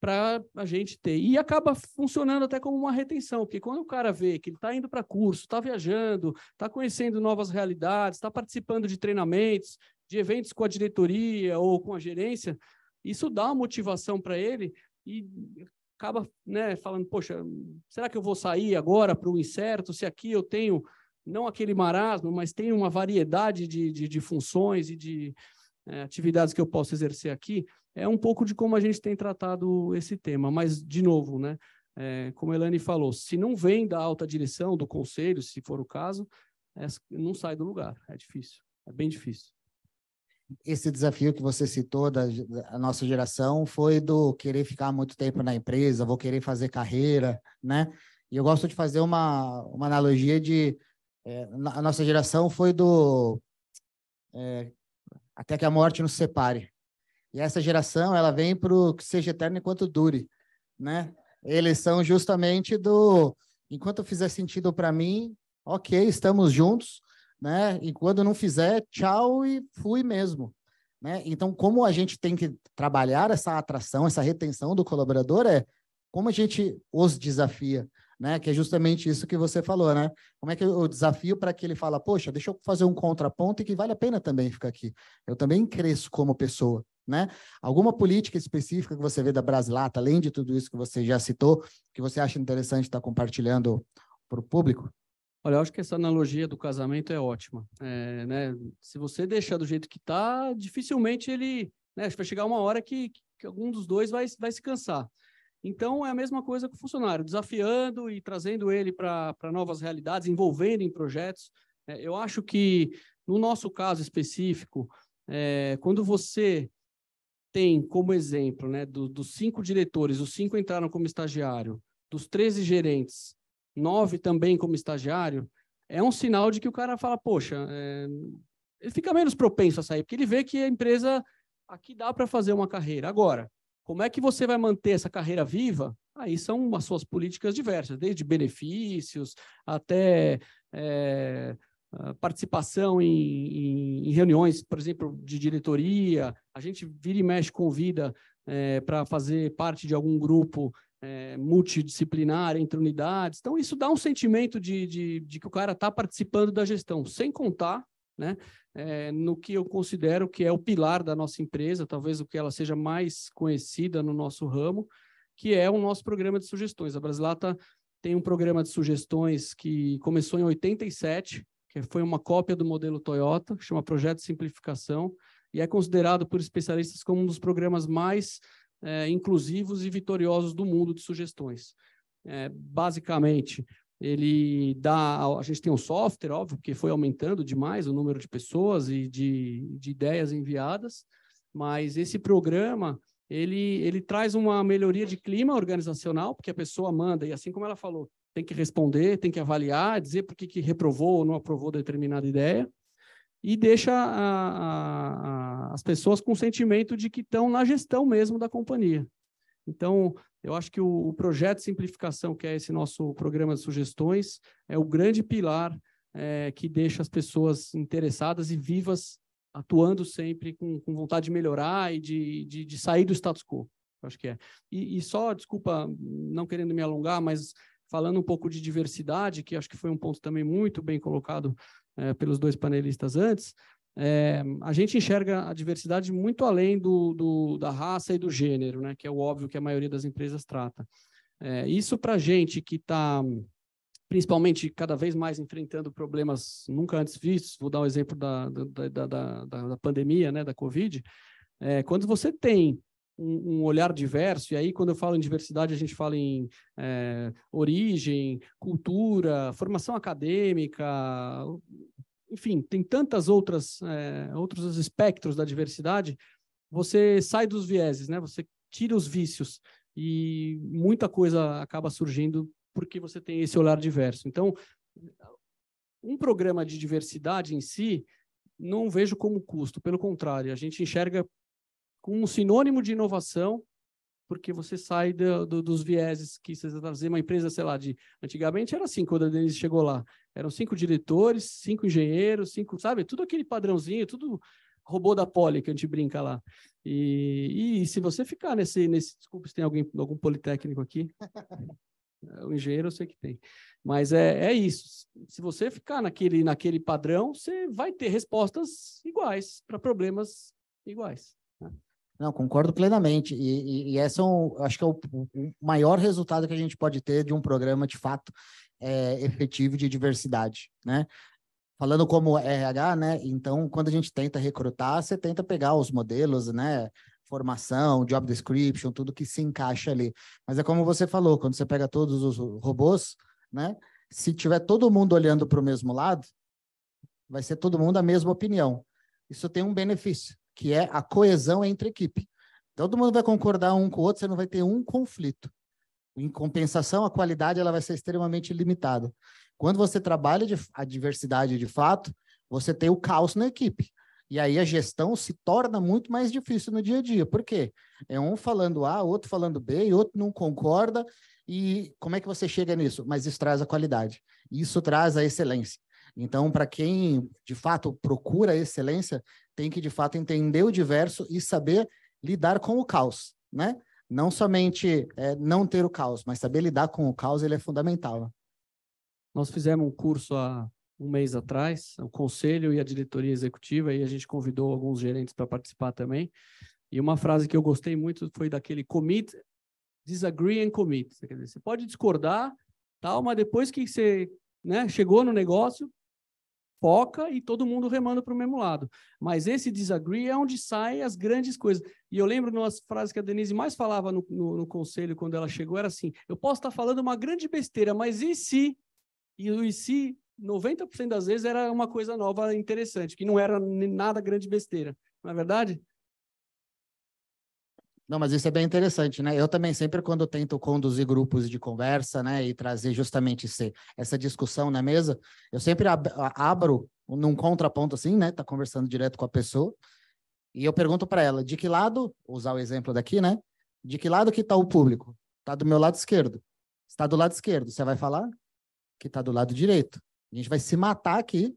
para a gente ter. E acaba funcionando até como uma retenção, porque quando o cara vê que ele está indo para curso, está viajando, está conhecendo novas realidades, está participando de treinamentos, de eventos com a diretoria ou com a gerência, isso dá uma motivação para ele e acaba, né, falando, poxa, será que eu vou sair agora para o incerto, se aqui eu tenho, não aquele marasmo, mas tenho uma variedade de funções e de atividades que eu posso exercer aqui? É um pouco de como a gente tem tratado esse tema, mas, de novo, né, como a Elane falou, se não vem da alta direção, do conselho, se for o caso, não sai do lugar, é difícil, é bem difícil. Esse desafio que você citou da nossa geração foi do querer ficar muito tempo na empresa, vou querer fazer carreira, né? E eu gosto de fazer uma analogia de... a nossa geração foi do... até que a morte nos separe. E essa geração, ela vem para o que seja eterno enquanto dure, né? Eles são justamente do... enquanto fizer sentido para mim, ok, estamos juntos, né? E quando não fizer, tchau e fui mesmo, né? Então, como a gente tem que trabalhar essa atração, essa retenção do colaborador, como a gente os desafia, né? Que é justamente isso que você falou, né? Como é que eu desafio para que ele fala, poxa, deixa eu fazer um contraponto e que vale a pena também ficar aqui. Eu também cresço como pessoa, né? Alguma política específica que você vê da Brasilata, além de tudo isso que você já citou, que você acha interessante estar compartilhando para o público? Olha, eu acho que essa analogia do casamento é ótima. Né? Se você deixar do jeito que está, dificilmente ele... né? Vai chegar uma hora que algum dos dois vai se cansar. Então, é a mesma coisa com o funcionário, desafiando e trazendo ele para novas realidades, envolvendo em projetos. Eu acho que, no nosso caso específico, quando você tem como exemplo, né, dos 5 diretores, os 5 entraram como estagiário, dos 13 gerentes, 9 também como estagiário, é um sinal de que o cara fala, poxa, ele fica menos propenso a sair, porque ele vê que a empresa, aqui dá para fazer uma carreira. Agora, como é que você vai manter essa carreira viva? Aí são as suas políticas diversas, desde benefícios até participação em reuniões, por exemplo, de diretoria. A gente vira e mexe, convida para fazer parte de algum grupo multidisciplinar entre unidades. Então, isso dá um sentimento de que o cara está participando da gestão, sem contar, né, no que eu considero que é o pilar da nossa empresa, talvez o que ela seja mais conhecida no nosso ramo, que é o nosso programa de sugestões. A Brasilata tem um programa de sugestões que começou em 87, que foi uma cópia do modelo Toyota, que chama Projeto de Simplificação, e é considerado por especialistas como um dos programas mais inclusivos e vitoriosos do mundo de sugestões. Basicamente, a gente tem um software, óbvio, porque foi aumentando demais o número de pessoas e de ideias enviadas, mas esse programa, ele traz uma melhoria de clima organizacional, porque a pessoa manda, e assim como ela falou, tem que responder, tem que avaliar, dizer por que reprovou ou não aprovou determinada ideia, e deixa as pessoas com o sentimento de que estão na gestão mesmo da companhia. Então, eu acho que o projeto de simplificação, que é esse nosso programa de sugestões, é o grande pilar que deixa as pessoas interessadas e vivas, atuando sempre com vontade de melhorar e de sair do status quo. Acho que é. E só, desculpa, não querendo me alongar, mas falando um pouco de diversidade, que acho que foi um ponto também muito bem colocado pelos dois panelistas antes, a gente enxerga a diversidade muito além da raça e do gênero, né, que é o óbvio que a maioria das empresas trata. Isso para a gente que está, principalmente, cada vez mais enfrentando problemas nunca antes vistos, vou dar um exemplo da pandemia, né, da Covid, quando você tem um olhar diverso, e aí quando eu falo em diversidade, a gente fala em origem, cultura, formação acadêmica, enfim, tem tantas outros espectros da diversidade, você sai dos vieses, né? Você tira os vícios e muita coisa acaba surgindo porque você tem esse olhar diverso. Então, um programa de diversidade em si, não vejo como custo, pelo contrário, a gente enxerga como um sinônimo de inovação, porque você sai dos vieses que você trazer uma empresa, sei lá, antigamente era assim, quando a Denise chegou lá, eram 5 diretores, 5 engenheiros, 5, sabe, tudo aquele padrãozinho, tudo robô da Poli, que a gente brinca lá. E se você ficar nesse desculpa se tem algum politécnico aqui, o engenheiro eu sei que tem, mas é isso, se você ficar naquele padrão, você vai ter respostas iguais para problemas iguais, né? Não, concordo plenamente. E esse acho que é o maior resultado que a gente pode ter de um programa, de fato, efetivo de diversidade, né? Falando como RH, né? Então, quando a gente tenta recrutar, você tenta pegar os modelos, né? Formação, job description, tudo que se encaixa ali. Mas é como você falou, quando você pega todos os robôs, né? Se tiver todo mundo olhando para o mesmo lado, vai ser todo mundo a mesma opinião. Isso tem um benefício, que é a coesão entre equipe. Todo mundo vai concordar um com o outro, você não vai ter um conflito. Em compensação, a qualidade ela vai ser extremamente limitada. Quando você trabalha a diversidade de fato, você tem o caos na equipe. E aí a gestão se torna muito mais difícil no dia a dia. Por quê? É um falando A, outro falando B, e outro não concorda. E como é que você chega nisso? Mas isso traz a qualidade. Isso traz a excelência. Então, para quem, de fato, procura a excelência, tem que, de fato, entender o diverso e saber lidar com o caos, né? Não somente não ter o caos, mas saber lidar com o caos, ele é fundamental. Nós fizemos um curso há um mês atrás, o conselho e a diretoria executiva, e a gente convidou alguns gerentes para participar também. E uma frase que eu gostei muito foi daquele commit, disagree and commit. Quer dizer, você pode discordar, tal, mas depois que você, né, chegou no negócio, foca e todo mundo remando para o mesmo lado. Mas esse disagree é onde saem as grandes coisas. E eu lembro de uma frase que a Denise mais falava no conselho quando ela chegou, era assim, eu posso estar falando uma grande besteira, mas e se? E o e se, 90% das vezes, era uma coisa nova, interessante, que não era nada grande besteira. Não é verdade? Não, mas isso é bem interessante, né? Eu também sempre, quando tento conduzir grupos de conversa, né, e trazer justamente essa discussão na mesa, eu sempre abro num contraponto assim, né? Tá conversando direto com a pessoa, e eu pergunto para ela, de que lado, usar o exemplo daqui, né? De que lado que está o público? Está do meu lado esquerdo. Está do lado esquerdo, você vai falar que está do lado direito. A gente vai se matar aqui,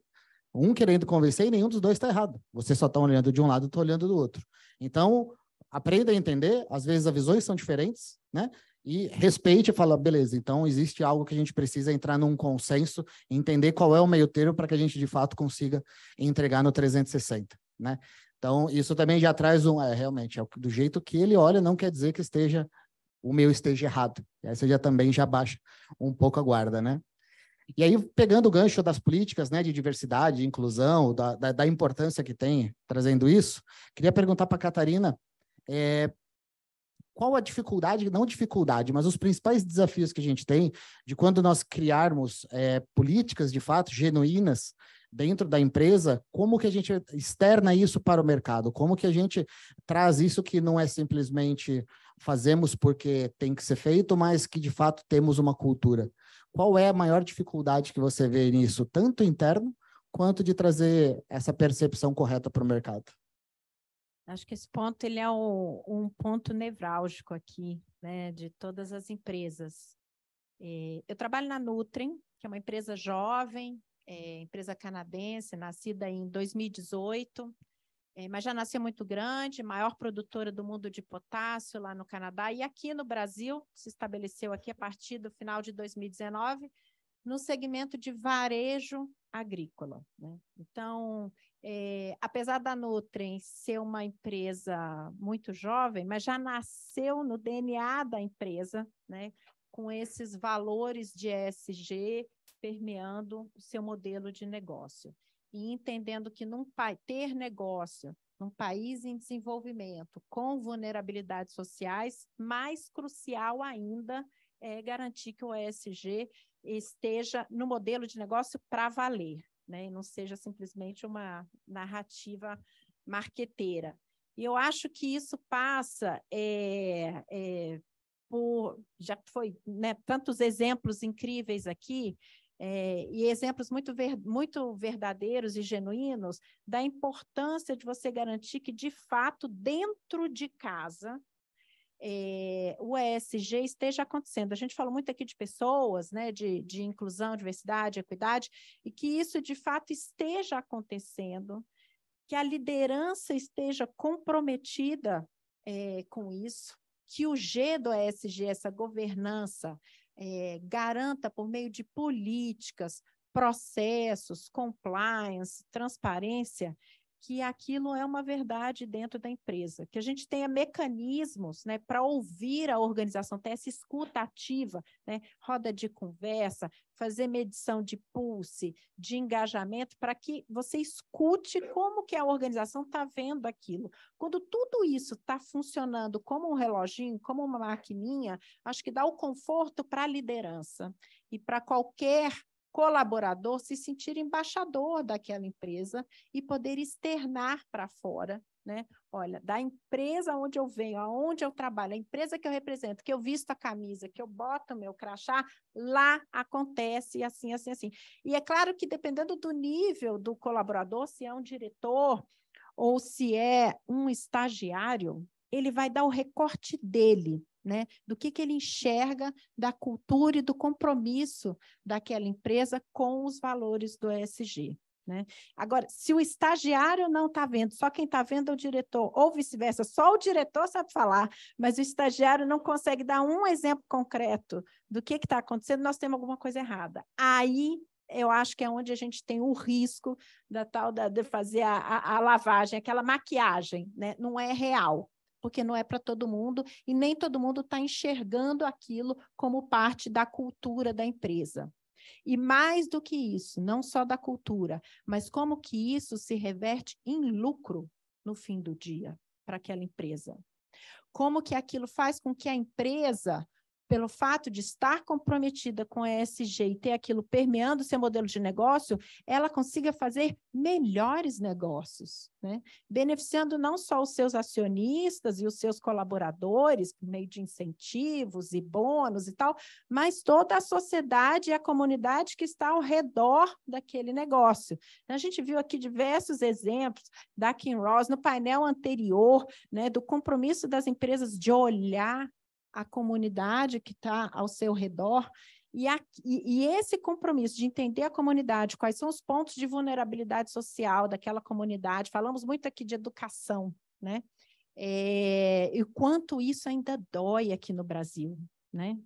um querendo convencer e nenhum dos dois está errado. Vocês só estão olhando de um lado e estão olhando do outro. Então, aprenda a entender, às vezes as visões são diferentes, né? E respeite e fala, beleza, então existe algo que a gente precisa entrar num consenso, entender qual é o meio termo para que a gente, de fato, consiga entregar no 360, né? Então, isso também já traz realmente, do jeito que ele olha, não quer dizer que o meu esteja errado. E aí você também já baixa um pouco a guarda, né? E aí, pegando o gancho das políticas, né, de diversidade, de inclusão, da importância que tem trazendo isso, queria perguntar para a Catarina, qual a dificuldade, não dificuldade, mas os principais desafios que a gente tem de quando nós criarmos políticas, de fato, genuínas dentro da empresa, como que a gente externa isso para o mercado? Como que a gente traz isso que não é simplesmente fazemos porque tem que ser feito, mas que, de fato, temos uma cultura? Qual é a maior dificuldade que você vê nisso, tanto interno quanto de trazer essa percepção correta para o mercado? Acho que esse ponto ele é um ponto nevrálgico aqui, né, de todas as empresas. Eu trabalho na Nutrien, que é uma empresa jovem, empresa canadense, nascida em 2018, mas já nasceu muito grande, maior produtora do mundo de potássio lá no Canadá, e aqui no Brasil, se estabeleceu aqui a partir do final de 2019, no segmento de varejo agrícola, né? Então, apesar da Nutrien ser uma empresa muito jovem, mas já nasceu no DNA da empresa, né, com esses valores de ESG permeando o seu modelo de negócio. E entendendo que ter negócio num país em desenvolvimento com vulnerabilidades sociais, mais crucial ainda é garantir que o ESG esteja no modelo de negócio para valer, né? E não seja simplesmente uma narrativa marqueteira. E eu acho que isso passa já foi, né, tantos exemplos incríveis aqui, e exemplos muito verdadeiros e genuínos da importância de você garantir que, de fato, dentro de casa, o ESG esteja acontecendo. A gente falou muito aqui de pessoas, né, de inclusão, diversidade, equidade, e que isso, de fato, esteja acontecendo, que a liderança esteja comprometida com isso, que o G do ESG, essa governança, garanta, por meio de políticas, processos, compliance, transparência, que aquilo é uma verdade dentro da empresa, que a gente tenha mecanismos, né, para ouvir a organização, ter essa escuta ativa, né, roda de conversa, fazer medição de pulse, de engajamento, para que você escute como que a organização está vendo aquilo. Quando tudo isso está funcionando como um reloginho, como uma maquininha, acho que dá o conforto para a liderança e para qualquer colaborador se sentir embaixador daquela empresa e poder externar para fora, né? Olha, da empresa onde eu venho, aonde eu trabalho, a empresa que eu represento, que eu visto a camisa, que eu boto o meu crachá, lá acontece assim, assim, assim. E é claro que dependendo do nível do colaborador, se é um diretor ou se é um estagiário, ele vai dar o recorte dele, né, do que ele enxerga da cultura e do compromisso daquela empresa com os valores do ESG. Né? Agora, se o estagiário não está vendo, só quem está vendo é o diretor, ou vice-versa, só o diretor sabe falar, mas o estagiário não consegue dar um exemplo concreto do que está acontecendo, nós temos alguma coisa errada. Aí, eu acho que é onde a gente tem o risco de fazer a lavagem, aquela maquiagem, né? Não é real, porque não é para todo mundo, e nem todo mundo está enxergando aquilo como parte da cultura da empresa. E mais do que isso, não só da cultura, mas como que isso se reverte em lucro no fim do dia para aquela empresa. Como que aquilo faz com que a empresa, pelo fato de estar comprometida com a ESG e ter aquilo permeando o seu modelo de negócio, ela consiga fazer melhores negócios, né? Beneficiando não só os seus acionistas e os seus colaboradores, por meio de incentivos e bônus e tal, mas toda a sociedade e a comunidade que está ao redor daquele negócio. Então, a gente viu aqui diversos exemplos da Kinross no painel anterior, né, do compromisso das empresas de olhar a comunidade que está ao seu redor, e esse compromisso de entender a comunidade, quais são os pontos de vulnerabilidade social daquela comunidade, falamos muito aqui de educação, né? E quanto isso ainda dói aqui no Brasil, né?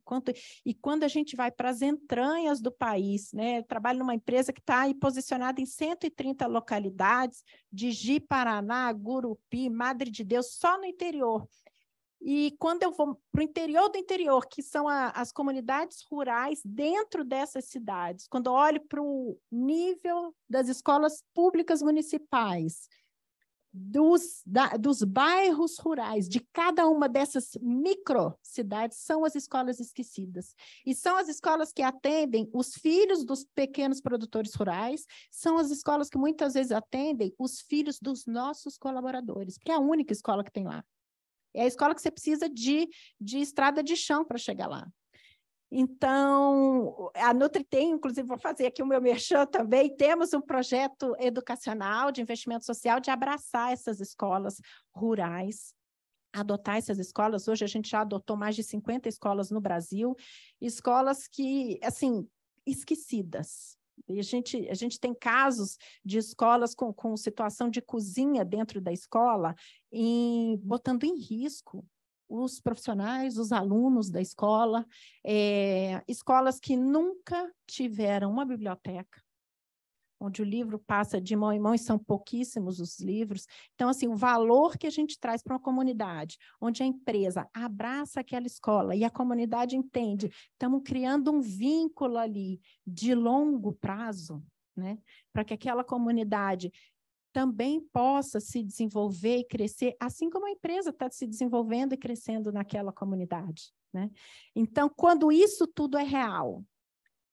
E quando a gente vai para as entranhas do país, né? Eu trabalho numa empresa que está posicionada em 130 localidades, de Ji-Paraná, Gurupi, Madre de Deus, só no interior. E quando eu vou para o interior do interior, que são as comunidades rurais dentro dessas cidades, quando eu olho para o nível das escolas públicas municipais, dos bairros rurais, de cada uma dessas microcidades, são as escolas esquecidas. E são as escolas que atendem os filhos dos pequenos produtores rurais, são as escolas que muitas vezes atendem os filhos dos nossos colaboradores, porque é a única escola que tem lá. É a escola que você precisa de estrada de chão para chegar lá. Então, a Nutri tem, inclusive, vou fazer aqui o meu merchan também, temos um projeto educacional de investimento social de abraçar essas escolas rurais, adotar essas escolas. Hoje a gente já adotou mais de 50 escolas no Brasil, escolas que, assim, esquecidas, E a gente tem casos de escolas com situação de cozinha dentro da escola, botando em risco os profissionais, os alunos da escola, escolas que nunca tiveram uma biblioteca, onde o livro passa de mão em mão e são pouquíssimos os livros. Então, assim, o valor que a gente traz para uma comunidade, onde a empresa abraça aquela escola e a comunidade entende, estamos criando um vínculo ali de longo prazo, né, para que aquela comunidade também possa se desenvolver e crescer, assim como a empresa está se desenvolvendo e crescendo naquela comunidade, né? Então, quando isso tudo é real,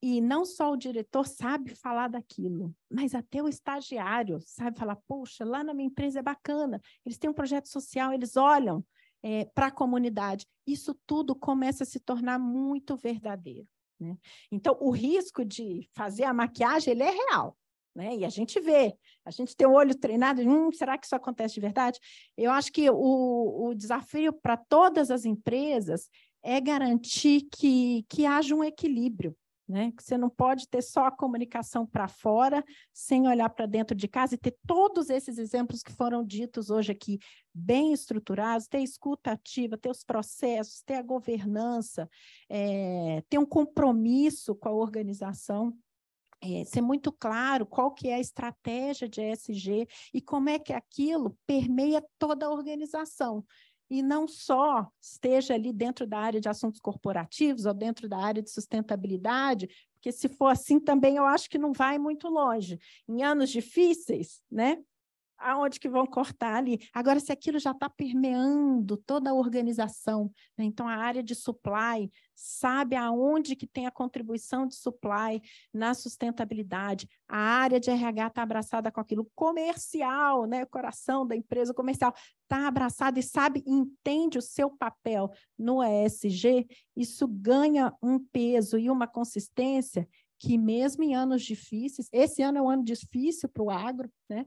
e não só o diretor sabe falar daquilo, mas até o estagiário sabe falar, poxa, lá na minha empresa é bacana, eles têm um projeto social, eles olham para a comunidade. Isso tudo começa a se tornar muito verdadeiro, né? Então, o risco de fazer a maquiagem, ele é real, né? E a gente vê, a gente tem o olho treinado, será que isso acontece de verdade? Eu acho que o desafio para todas as empresas é garantir que haja um equilíbrio, né? Que você não pode ter só a comunicação para fora, sem olhar para dentro de casa e ter todos esses exemplos que foram ditos hoje aqui, bem estruturados, ter escuta ativa, ter os processos, ter a governança, ter um compromisso com a organização, ser muito claro qual que é a estratégia de ESG e como é que aquilo permeia toda a organização. E não só esteja ali dentro da área de assuntos corporativos ou dentro da área de sustentabilidade, porque se for assim também eu acho que não vai muito longe. Em anos difíceis, né? Aonde que vão cortar ali? Agora, se aquilo já está permeando toda a organização, né? Então a área de supply sabe aonde que tem a contribuição de supply na sustentabilidade, a área de RH está abraçada com aquilo, comercial, né? O coração da empresa comercial está abraçado e sabe, entende o seu papel no ESG, isso ganha um peso e uma consistência que mesmo em anos difíceis, esse ano é um ano difícil para o agro, né?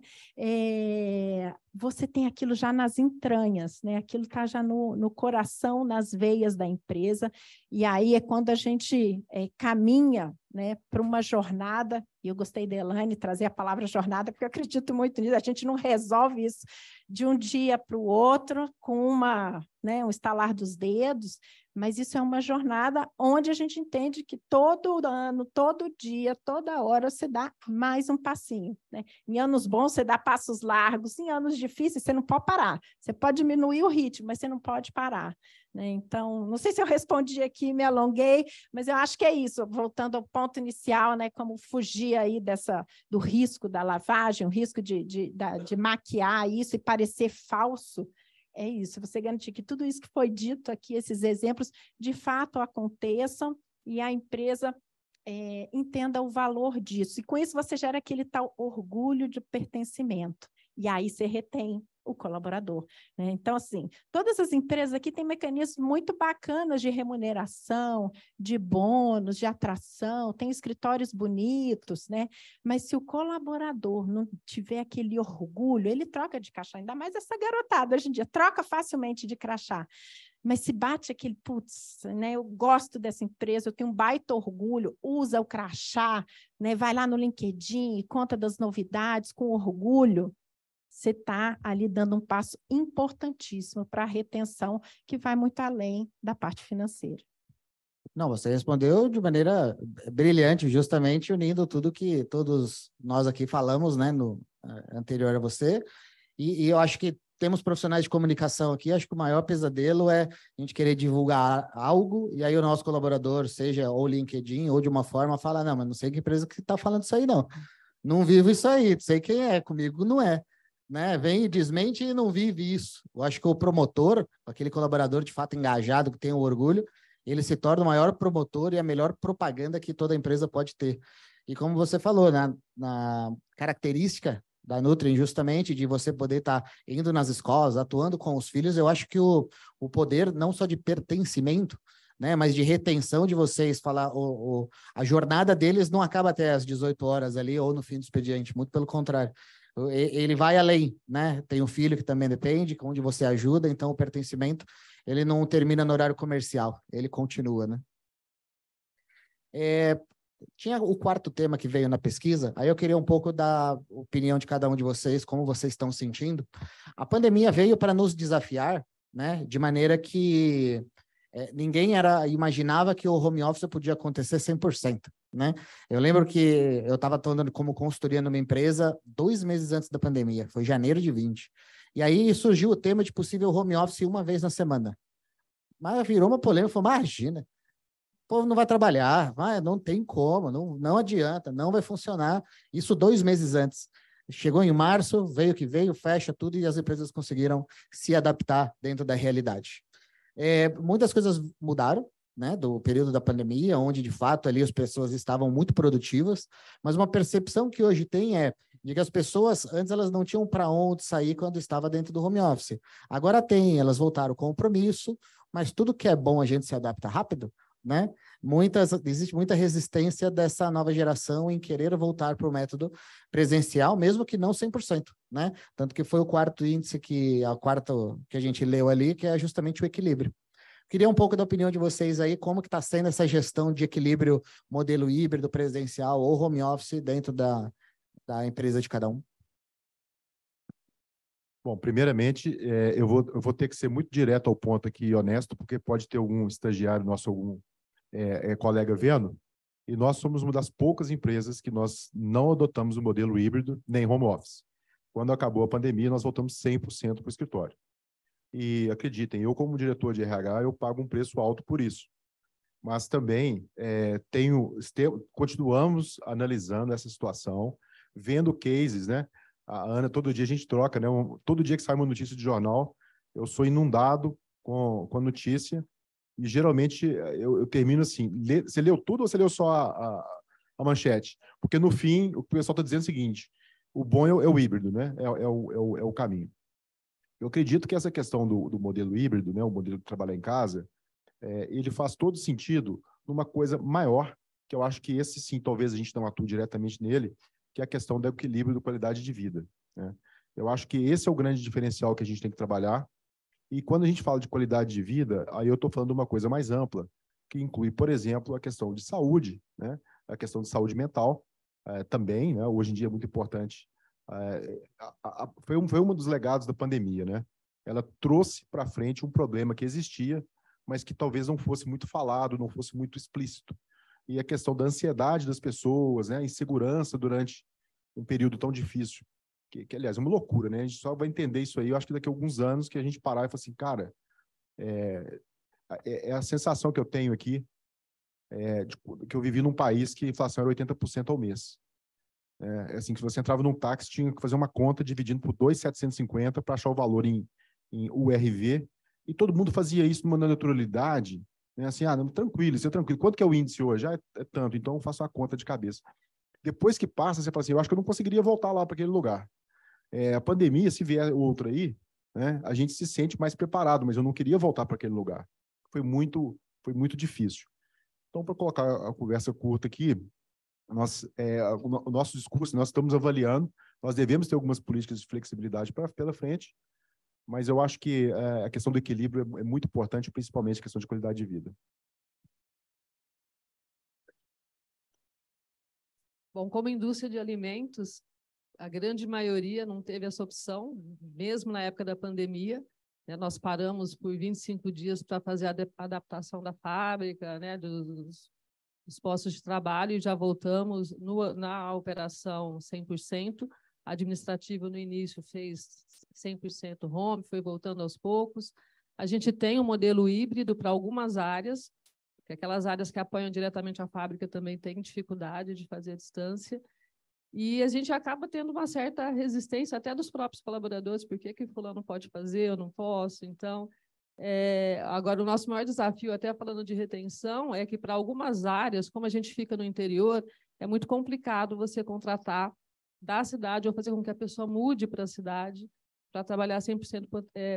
Você tem aquilo já nas entranhas, né? Aquilo está já no coração, nas veias da empresa, e aí é quando a gente caminha, né, para uma jornada, e eu gostei da Elaine trazer a palavra jornada, porque eu acredito muito nisso, a gente não resolve isso de um dia para o outro com um estalar dos dedos, mas isso é uma jornada onde a gente entende que todo ano, todo dia, toda hora, você dá mais um passinho, né? Em anos bons, você dá passos largos, em anos difíceis, você não pode parar. Você pode diminuir o ritmo, mas você não pode parar, né? Então, não sei se eu respondi aqui, me alonguei, mas eu acho que é isso, voltando ao ponto inicial, né? Como fugir aí do risco da lavagem, o risco de maquiar isso e parecer falso. É isso, você garantir que tudo isso que foi dito aqui, esses exemplos, de fato aconteçam e a empresa entenda o valor disso. E com isso você gera aquele tal orgulho de pertencimento. E aí você retém o colaborador, né? Então, assim, todas as empresas aqui têm mecanismos muito bacanas de remuneração, de bônus, de atração, tem escritórios bonitos, né? Mas se o colaborador não tiver aquele orgulho, ele troca de crachá, ainda mais essa garotada hoje em dia, troca facilmente de crachá. Mas se bate aquele, putz, né, eu gosto dessa empresa, eu tenho um baita orgulho, usa o crachá, né, vai lá no LinkedIn e conta das novidades com orgulho, você está ali dando um passo importantíssimo para a retenção, que vai muito além da parte financeira. Não, você respondeu de maneira brilhante, justamente unindo tudo que todos nós aqui falamos, né, no anterior a você, e eu acho que temos profissionais de comunicação aqui, acho que o maior pesadelo é a gente querer divulgar algo, e aí o nosso colaborador, seja ou LinkedIn, ou de uma forma, fala, não, mas não sei que empresa que está falando isso aí, não. Não vivo isso aí, não sei quem é, comigo não é. Né? Vem e desmente e não vive isso. Eu acho que o promotor, aquele colaborador de fato engajado, que tem o orgulho, ele se torna o maior promotor e a melhor propaganda que toda empresa pode ter. E como você falou, na característica da Nutri, justamente, de você poder estar indo nas escolas, atuando com os filhos, eu acho que o poder não só de pertencimento, né, mas de retenção de vocês, falar a jornada deles não acaba até às 18 horas ali ou no fim do expediente, muito pelo contrário. Ele vai além, né? Tem um filho que também depende, onde você ajuda, então o pertencimento, ele não termina no horário comercial, ele continua, né? Tinha o quarto tema que veio na pesquisa, aí eu queria um pouco da opinião de cada um de vocês, como vocês estão sentindo. A pandemia veio para nos desafiar, né, de maneira que ninguém imaginava que o home office podia acontecer 100%, né? Eu lembro que eu estava atuando como consultoria numa empresa 2 meses antes da pandemia, foi janeiro de 20. E aí surgiu o tema de possível home office uma vez na semana. Mas virou uma polêmica, falou, imagina, o povo não vai trabalhar, não tem como, não adianta, não vai funcionar. Isso 2 meses antes. Chegou em março, veio que veio, fecha tudo e as empresas conseguiram se adaptar dentro da realidade. Muitas coisas mudaram, né, do período da pandemia, onde de fato ali as pessoas estavam muito produtivas, mas uma percepção que hoje tem é de que as pessoas, antes elas não tinham para onde sair quando estava dentro do home office. Agora tem, elas voltaram com compromisso, mas tudo que é bom a gente se adapta rápido, né? Existe muita resistência dessa nova geração em querer voltar para o método presencial, mesmo que não 100%, né? Tanto que foi o quarto índice quarto que a gente leu ali, que é justamente o equilíbrio. Queria um pouco da opinião de vocês aí, como que está sendo essa gestão de equilíbrio, modelo híbrido, presencial ou home office dentro da empresa de cada um? Bom, primeiramente, eu vou ter que ser muito direto ao ponto aqui e honesto, porque pode ter algum estagiário nosso, algum colega vendo, e nós somos uma das poucas empresas que nós não adotamos o modelo híbrido nem home office. Quando acabou a pandemia, nós voltamos 100% para o escritório. E acreditem, eu como diretor de RH, eu pago um preço alto por isso. Mas também continuamos analisando essa situação, vendo cases, né? A Ana, todo dia a gente troca, né? Todo dia que sai uma notícia de jornal, eu sou inundado com notícia, e geralmente eu termino assim, você leu tudo ou você leu só a manchete? Porque no fim, o pessoal está dizendo é o seguinte, o bom é o híbrido, né? É o caminho. Eu acredito que essa questão do modelo híbrido, né? O modelo de trabalhar em casa, ele faz todo sentido numa coisa maior, que eu acho que esse sim, talvez a gente não atue diretamente nele, que é a questão do equilíbrio da qualidade de vida, né? Eu acho que esse é o grande diferencial que a gente tem que trabalhar. E quando a gente fala de qualidade de vida, aí eu estou falando de uma coisa mais ampla, que inclui, por exemplo, a questão de saúde, né? A questão de saúde mental também, né? Hoje em dia é muito importante. Foi um dos legados da pandemia, né? Ela trouxe para frente um problema que existia, mas que talvez não fosse muito falado, não fosse muito explícito. E a questão da ansiedade das pessoas, né? A insegurança durante um período tão difícil, que aliás, é uma loucura, né? A gente só vai entender isso aí, eu acho que daqui a alguns anos, que a gente parar e falar assim, cara, é a sensação que eu tenho aqui, que eu vivi num país que a inflação era 80% ao mês. Assim, que você entrava num táxi, tinha que fazer uma conta dividindo por 2,750 para achar o valor em URV, e todo mundo fazia isso numa naturalidade, né? Assim, não, tranquilo, isso é tranquilo. Quanto que é o índice hoje? É tanto, então eu faço a conta de cabeça. Depois que passa, você fala assim, eu acho que eu não conseguiria voltar lá para aquele lugar. A pandemia, se vier outro aí, né, a gente se sente mais preparado, mas eu não queria voltar para aquele lugar. Foi muito difícil. Então, para colocar a conversa curta aqui, o nosso discurso, nós estamos avaliando, nós devemos ter algumas políticas de flexibilidade pela frente, mas eu acho que a questão do equilíbrio é muito importante, principalmente a questão de qualidade de vida. Bom, como indústria de alimentos, a grande maioria não teve essa opção, mesmo na época da pandemia, né? Nós paramos por 25 dias para fazer a adaptação da fábrica, né? dos postos de trabalho, e já voltamos na operação 100%. Administrativo, no início, fez 100% home, foi voltando aos poucos. A gente tem um modelo híbrido para algumas áreas, porque aquelas áreas que apoiam diretamente a fábrica também têm dificuldade de fazer a distância. E a gente acaba tendo uma certa resistência até dos próprios colaboradores, por que fulano pode fazer, eu não posso. Então, agora o nosso maior desafio, até falando de retenção, é que para algumas áreas, como a gente fica no interior, é muito complicado você contratar da cidade ou fazer com que a pessoa mude para a cidade para trabalhar 100%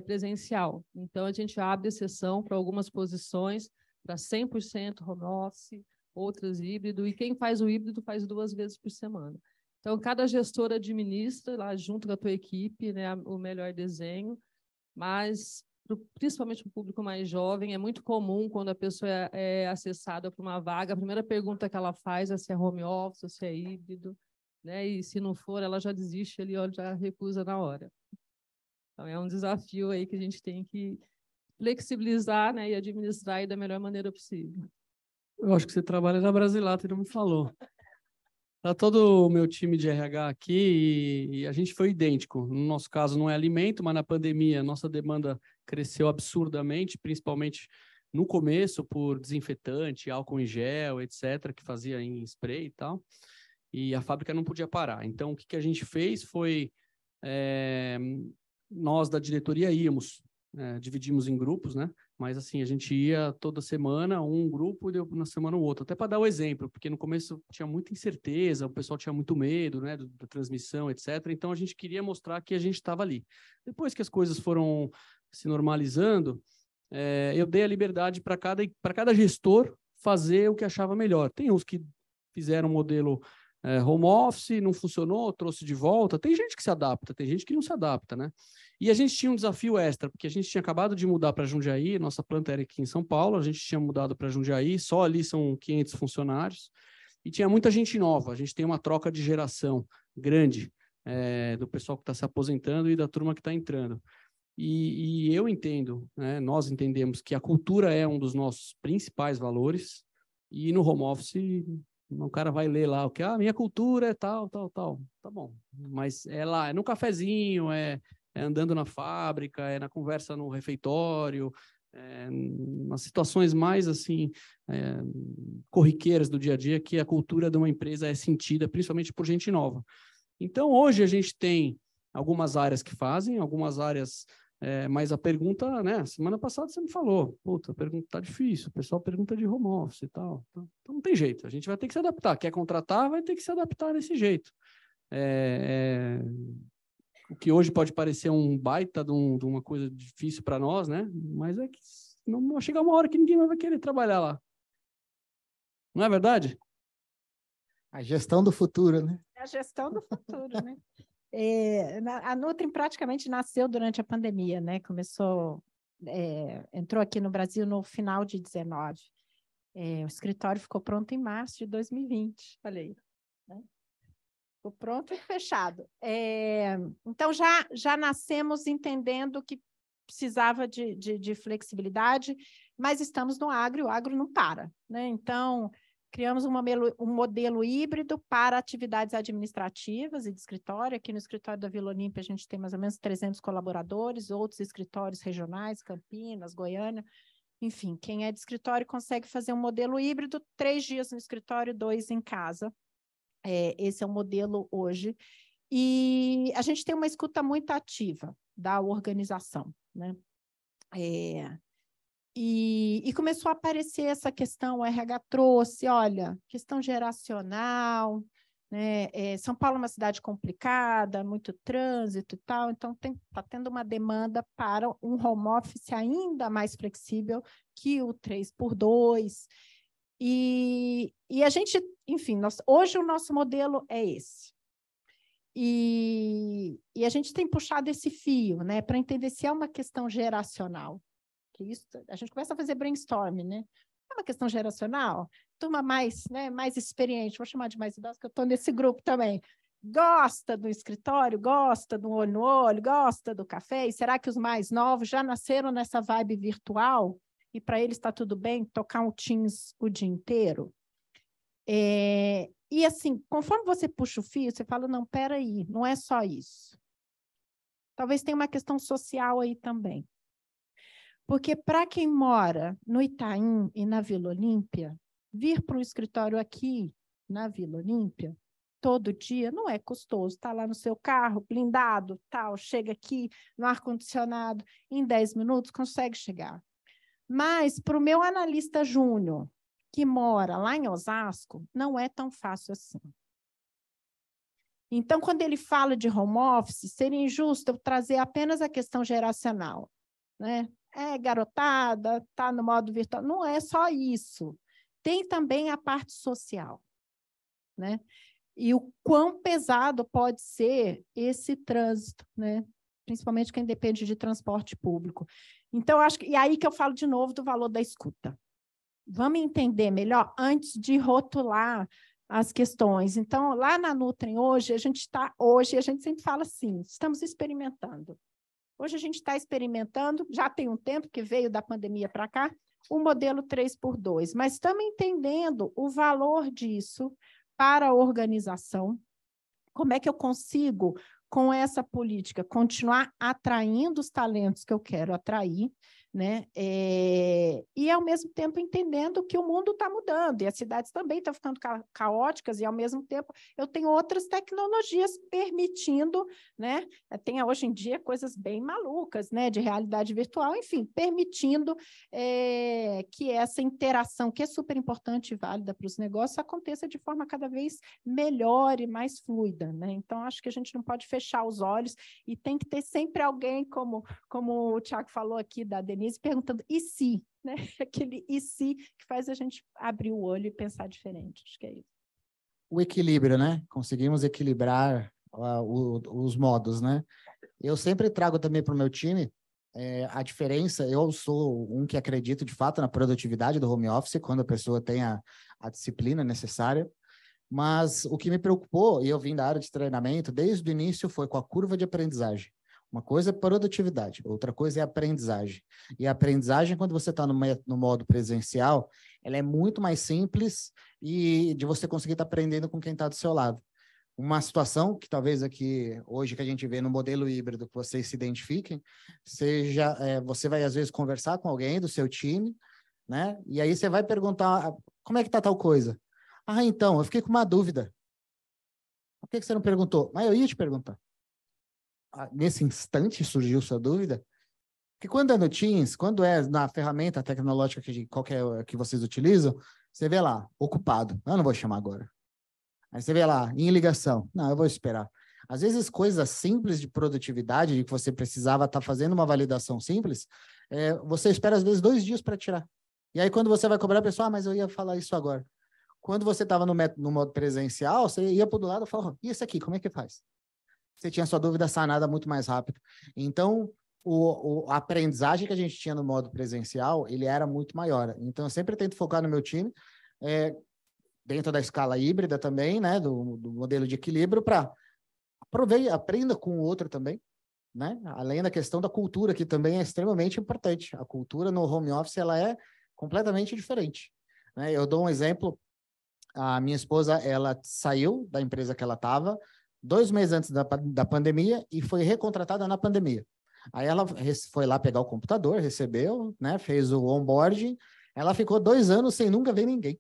presencial. Então, a gente abre exceção para algumas posições, para 100% home office, outras híbrido, e quem faz o híbrido faz 2 vezes por semana. Então, cada gestor administra lá junto com a tua equipe, né, o melhor desenho, mas principalmente para o público mais jovem. É muito comum, quando a pessoa é acessada para uma vaga, a primeira pergunta que ela faz é se é home office, se é híbrido, né? E se não for, ela já desiste ali, já recusa na hora. Então, é um desafio aí que a gente tem que flexibilizar, né, e administrar aí da melhor maneira possível. Eu acho que você trabalha na Brasilata e não me falou. Tá todo o meu time de RH aqui e a gente foi idêntico. No nosso caso não é alimento, mas na pandemia a nossa demanda cresceu absurdamente, principalmente no começo por desinfetante, álcool em gel, etc., que fazia em spray e tal. E a fábrica não podia parar. Então, o que a gente fez foi, nós da diretoria íamos, dividimos em grupos, né? Mas assim, a gente ia toda semana, um grupo, e na semana o outro. Até para dar o exemplo, porque no começo tinha muita incerteza, o pessoal tinha muito medo, né, da transmissão, etc. Então, a gente queria mostrar que a gente estava ali. Depois que as coisas foram se normalizando, eu dei a liberdade para cada gestor fazer o que achava melhor. Tem uns que fizeram um modelo home office, não funcionou, trouxe de volta. Tem gente que se adapta, tem gente que não se adapta, né? E a gente tinha um desafio extra, porque a gente tinha acabado de mudar para Jundiaí, nossa planta era aqui em São Paulo, a gente tinha mudado para Jundiaí, só ali são 500 funcionários, e tinha muita gente nova, a gente tem uma troca de geração grande, do pessoal que está se aposentando e da turma que está entrando. E eu entendo, né, nós entendemos que a cultura é um dos nossos principais valores, e no home office o cara vai ler lá o que, minha cultura é tal, tal, tal. Tá bom, mas é lá, é no cafezinho, é andando na fábrica, é na conversa no refeitório, nas situações mais, assim, corriqueiras do dia a dia, que a cultura de uma empresa é sentida, principalmente por gente nova. Então, hoje a gente tem algumas áreas que fazem, algumas áreas... mas a pergunta, né? Semana passada você me falou, puta, a pergunta tá difícil, o pessoal pergunta de home office e tal. Então não tem jeito, a gente vai ter que se adaptar. Quer contratar, vai ter que se adaptar desse jeito. O que hoje pode parecer um baita de uma coisa difícil para nós, né? Mas é que não vai chegar uma hora que ninguém vai querer trabalhar lá. Não é verdade? A gestão do futuro, né? É a gestão do futuro, né? A Nutrim praticamente nasceu durante a pandemia, né? Entrou aqui no Brasil no final de 19. O escritório ficou pronto em março de 2020, olha aí. Né? Ficou pronto e fechado. Então, já nascemos entendendo que precisava de flexibilidade, mas estamos no agro e o agro não para. Né? Então, criamos um modelo híbrido para atividades administrativas e de escritório. Aqui no escritório da Vila Olímpia, a gente tem mais ou menos 300 colaboradores, outros escritórios regionais, Campinas, Goiânia. Enfim, quem é de escritório consegue fazer um modelo híbrido, 3 dias no escritório, 2 em casa. Esse é o modelo hoje. E a gente tem uma escuta muito ativa da organização, né? E começou a aparecer essa questão, o RH trouxe, olha, questão geracional, né? São Paulo é uma cidade complicada, muito trânsito e tal, então está tendo uma demanda para um home office ainda mais flexível que o 3x2. E a gente, enfim, hoje o nosso modelo é esse. E a gente tem puxado esse fio, né, para entender se é uma questão geracional. Que isso, a gente começa a fazer brainstorming, né? É uma questão geracional? Turma mais, né, mais experiente, vou chamar de mais idosa, que eu estou nesse grupo também. Gosta do escritório, gosta do olho no olho, gosta do café? E será que os mais novos já nasceram nessa vibe virtual? E para eles está tudo bem tocar um Teams o dia inteiro? E assim, conforme você puxa o fio, você fala, não, peraí, não é só isso. Talvez tenha uma questão social aí também. Porque para quem mora no Itaim e na Vila Olímpia, vir para um escritório aqui na Vila Olímpia, todo dia, não é custoso. Está lá no seu carro, blindado, tal, chega aqui no ar-condicionado, em 10 minutos consegue chegar. Mas para o meu analista júnior, que mora lá em Osasco, não é tão fácil assim. Então, quando ele fala de home office, seria injusto eu trazer apenas a questão geracional, né? Garotada, está no modo virtual. Não é só isso. Tem também a parte social, né? E o quão pesado pode ser esse trânsito, né? principalmente quem depende de transporte público. Então, acho que, e aí que eu falo de novo do valor da escuta. Vamos entender melhor antes de rotular as questões. Então, lá na Nutrem, hoje, a gente sempre fala assim, estamos experimentando. Hoje a gente está experimentando, já tem um tempo que veio da pandemia para cá, o modelo 3x2, mas estamos entendendo o valor disso para a organização. Como é que eu consigo, com essa política, continuar atraindo os talentos que eu quero atrair, né? E, ao mesmo tempo, entendendo que o mundo está mudando, e as cidades também estão ficando caóticas, e, ao mesmo tempo, eu tenho outras tecnologias permitindo, né? Tem, hoje em dia, coisas bem malucas, né? De realidade virtual, enfim, permitindo que essa interação, que é super importante e válida para os negócios, aconteça de forma cada vez melhor e mais fluida, né? Então, acho que a gente não pode fechar os olhos e tem que ter sempre alguém, como o Thiago falou aqui, da Denise, perguntando, e se? Né? Aquele e se que faz a gente abrir o olho e pensar diferente. Acho que é isso. O equilíbrio, né? Conseguimos equilibrar os modos, né? Eu sempre trago também para o meu time a diferença. Eu sou um que acredito, de fato, na produtividade do home office, quando a pessoa tem a disciplina necessária. Mas o que me preocupou, e eu vim da área de treinamento, desde o início, foi com a curva de aprendizagem. Uma coisa é produtividade, outra coisa é aprendizagem. E a aprendizagem, quando você está no modo presencial, ela é muito mais simples e de você conseguir estar aprendendo com quem está do seu lado. Uma situação que talvez aqui, hoje, que a gente vê no modelo híbrido, que vocês se identifiquem, seja, você vai, às vezes, conversar com alguém do seu time, né? E aí você vai perguntar, como é que está tal coisa? Ah, então, eu fiquei com uma dúvida. Por que você não perguntou? Mas eu ia te perguntar. Nesse instante surgiu sua dúvida? Porque quando é no Teams, quando é na ferramenta tecnológica que vocês utilizam, você vê lá, ocupado. Eu não vou chamar agora. Aí você vê lá, em ligação. Não, eu vou esperar. Às vezes, coisas simples de produtividade, de que você precisava estar fazendo uma validação simples, você espera, às vezes, 2 dias para tirar. E aí, quando você vai cobrar a pessoa, mas eu ia falar isso agora. Quando você estava no modo presencial, você ia para o lado e falava, e esse aqui, como é que faz? Você tinha sua dúvida sanada muito mais rápido. Então, a aprendizagem que a gente tinha no modo presencial, ele era muito maior. Então, eu sempre tento focar no meu time, dentro da escala híbrida também, né, do modelo de equilíbrio, para aprenda com o outro também, né? Além da questão da cultura, que também é extremamente importante. A cultura no home office, ela é completamente diferente, né? Eu dou um exemplo. A minha esposa, ela saiu da empresa que ela estava 2 meses antes da pandemia e foi recontratada na pandemia. Aí ela foi lá pegar o computador, recebeu, né, fez o onboarding, ela ficou 2 anos sem nunca ver ninguém.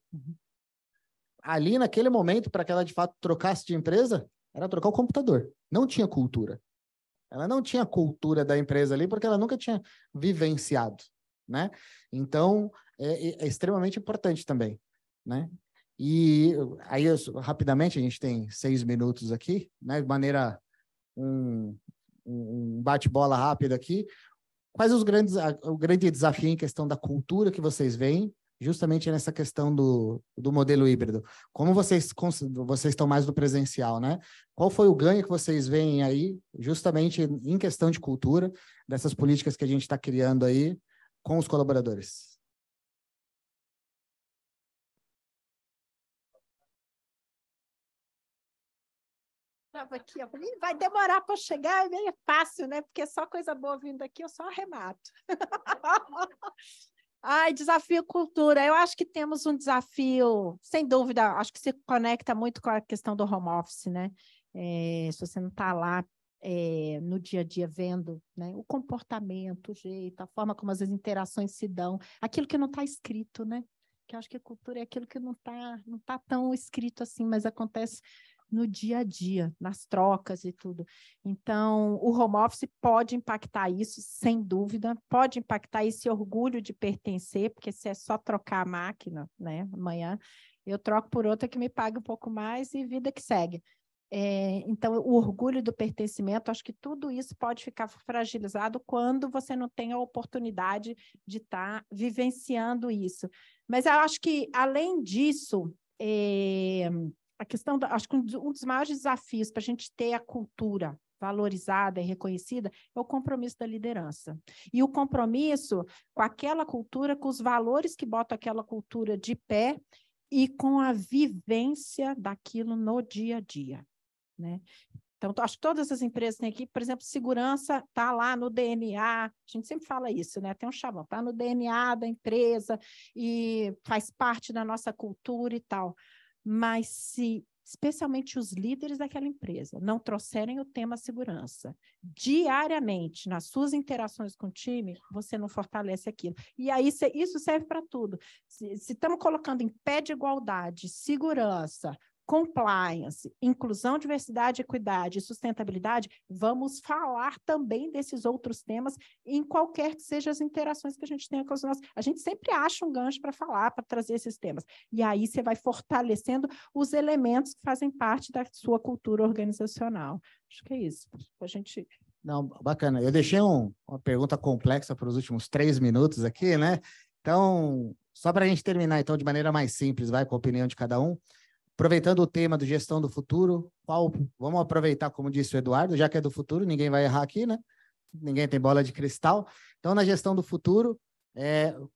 Ali, naquele momento, para que ela, de fato, trocasse de empresa, era trocar o computador. Não tinha cultura. Ela não tinha cultura da empresa ali, porque ela nunca tinha vivenciado, né? Então, é extremamente importante também, né? E aí, rapidamente, a gente tem 6 minutos aqui, né? De maneira, um bate-bola rápido aqui. Quais o grande desafio em questão da cultura que vocês veem, justamente nessa questão do modelo híbrido? Como vocês estão mais no presencial, né? Qual foi o ganho que vocês veem aí, justamente em questão de cultura, dessas políticas que a gente está criando aí com os colaboradores? Aqui, vai demorar para chegar, é meio fácil, né? Porque só coisa boa vindo aqui, eu só arremato. Ai, desafio cultura. Eu acho que temos um desafio, sem dúvida, acho que se conecta muito com a questão do home office, né? Se você não está lá no dia a dia vendo, né, o comportamento, o jeito, a forma como as interações se dão, aquilo que não está escrito, né? Que eu acho que a cultura é aquilo que não tá tão escrito assim, mas acontece no dia a dia, nas trocas e tudo. Então, o home office pode impactar isso, sem dúvida, pode impactar esse orgulho de pertencer, porque se é só trocar a máquina, né, amanhã, eu troco por outra que me paga um pouco mais e vida que segue. Então, o orgulho do pertencimento, acho que tudo isso pode ficar fragilizado quando você não tem a oportunidade de estar vivenciando isso. Mas eu acho que, além disso, a questão, acho que um dos maiores desafios para a gente ter a cultura valorizada e reconhecida, é o compromisso da liderança. E o compromisso com aquela cultura, com os valores que botam aquela cultura de pé e com a vivência daquilo no dia a dia, né? Então, acho que todas as empresas têm aqui, por exemplo, segurança está lá no DNA, a gente sempre fala isso, né? Tem um chavão, está no DNA da empresa e faz parte da nossa cultura e tal. Mas se, especialmente os líderes daquela empresa, não trouxerem o tema segurança diariamente nas suas interações com o time, você não fortalece aquilo. E aí isso serve para tudo. Se estamos colocando em pé de igualdade, segurança, compliance, inclusão, diversidade, equidade e sustentabilidade, vamos falar também desses outros temas em qualquer que sejam as interações que a gente tenha com os nossos. A gente sempre acha um gancho para falar, para trazer esses temas. E aí você vai fortalecendo os elementos que fazem parte da sua cultura organizacional. Acho que é isso. A gente... Não, bacana. Eu deixei uma pergunta complexa para os últimos 3 minutos aqui, né? Então, só para a gente terminar, então, de maneira mais simples, vai com a opinião de cada um. Aproveitando o tema do gestão do futuro, vamos aproveitar, como disse o Eduardo, já que é do futuro, ninguém vai errar aqui, né? Ninguém tem bola de cristal. Então, na gestão do futuro,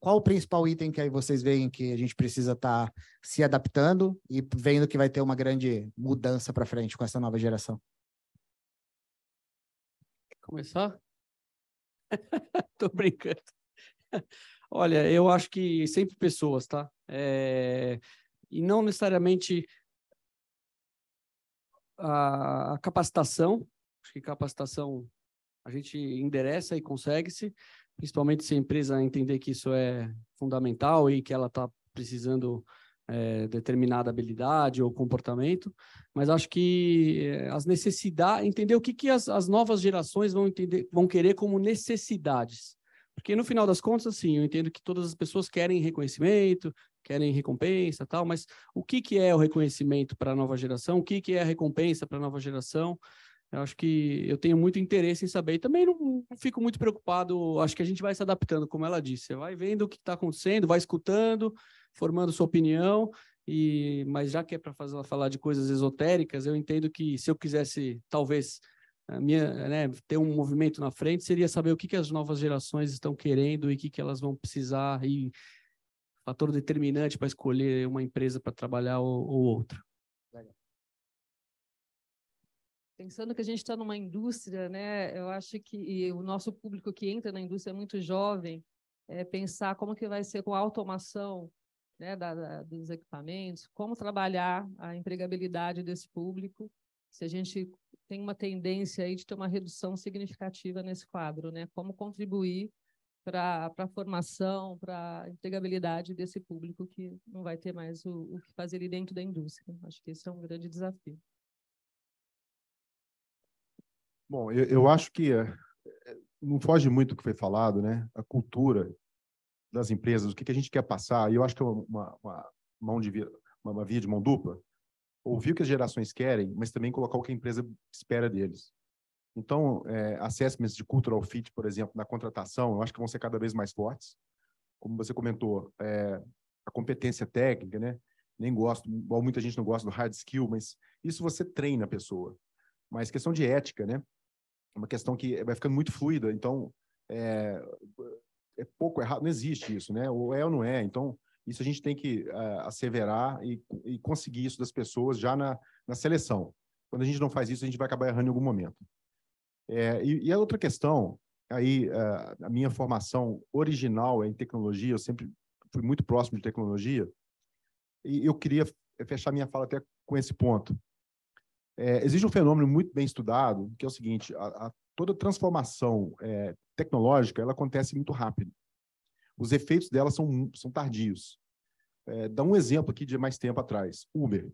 qual o principal item que aí vocês veem que a gente precisa estar se adaptando e vendo que vai ter uma grande mudança para frente com essa nova geração? Começar? Tô brincando. Olha, eu acho que sempre pessoas, tá? E não necessariamente a capacitação. Acho que capacitação a gente endereça e consegue-se, principalmente se a empresa entender que isso é fundamental e que ela está precisando determinada habilidade ou comportamento, mas acho que as necessidades, entender o que as novas gerações vão querer como necessidades. Porque, no final das contas, assim, eu entendo que todas as pessoas querem reconhecimento, querem recompensa, tal, mas o que é o reconhecimento para a nova geração? O que é a recompensa para a nova geração? Eu acho que eu tenho muito interesse em saber. E também não fico muito preocupado, acho que a gente vai se adaptando, como ela disse. Você vai vendo o que está acontecendo, vai escutando, formando sua opinião, mas já que é para falar de coisas esotéricas, eu entendo que se eu quisesse, talvez... ter um movimento na frente seria saber o que as novas gerações estão querendo e o que elas vão precisar e fator determinante para escolher uma empresa para trabalhar ou outra. Pensando que a gente está numa indústria, né? Eu acho que o nosso público que entra na indústria é muito jovem, pensar como que vai ser com a automação, né, dos equipamentos, como trabalhar a empregabilidade desse público, se a gente tem uma tendência aí de ter uma redução significativa nesse quadro, né? Como contribuir para a formação, para a empregabilidade desse público que não vai ter mais o que fazer ali dentro da indústria. Acho que esse é um grande desafio. Bom, eu acho que não foge muito do que foi falado, né? A cultura das empresas, o que a gente quer passar, e eu acho que é uma via de mão dupla. Ouvir o que as gerações querem, mas também colocar o que a empresa espera deles. Então, assessments de cultural fit, por exemplo, na contratação, eu acho que vão ser cada vez mais fortes. Como você comentou, a competência técnica, né? Nem gosto, igual muita gente não gosta do hard skill, mas isso você treina a pessoa. Mas questão de ética, né? É uma questão que vai ficando muito fluida. Então, é pouco errado, não existe isso, né? Ou é ou não é. Então, isso a gente tem que asseverar e conseguir isso das pessoas já na seleção. Quando a gente não faz isso, a gente vai acabar errando em algum momento. E a outra questão, aí a minha formação original é em tecnologia, eu sempre fui muito próximo de tecnologia, e eu queria fechar minha fala até com esse ponto. Existe um fenômeno muito bem estudado, que é o seguinte, toda transformação tecnológica, ela acontece muito rápido. Os efeitos dela são tardios. Dá um exemplo aqui de mais tempo atrás. Uber.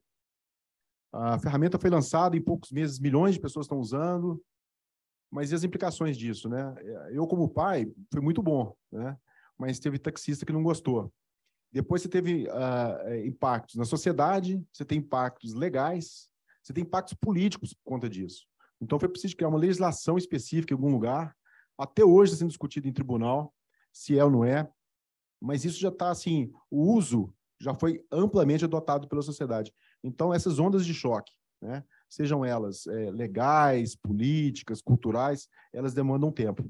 A ferramenta foi lançada, em poucos meses, milhões de pessoas estão usando, mas e as implicações disso, né? Eu, como pai, foi muito bom, né? Mas teve taxista que não gostou. Depois você teve impactos na sociedade, você tem impactos legais, você tem impactos políticos por conta disso. Então, foi preciso criar uma legislação específica em algum lugar. Até hoje está sendo discutido em tribunal se é ou não é, mas isso já está assim, o uso já foi amplamente adotado pela sociedade. Então, essas ondas de choque, né? sejam elas legais, políticas, culturais, elas demandam tempo.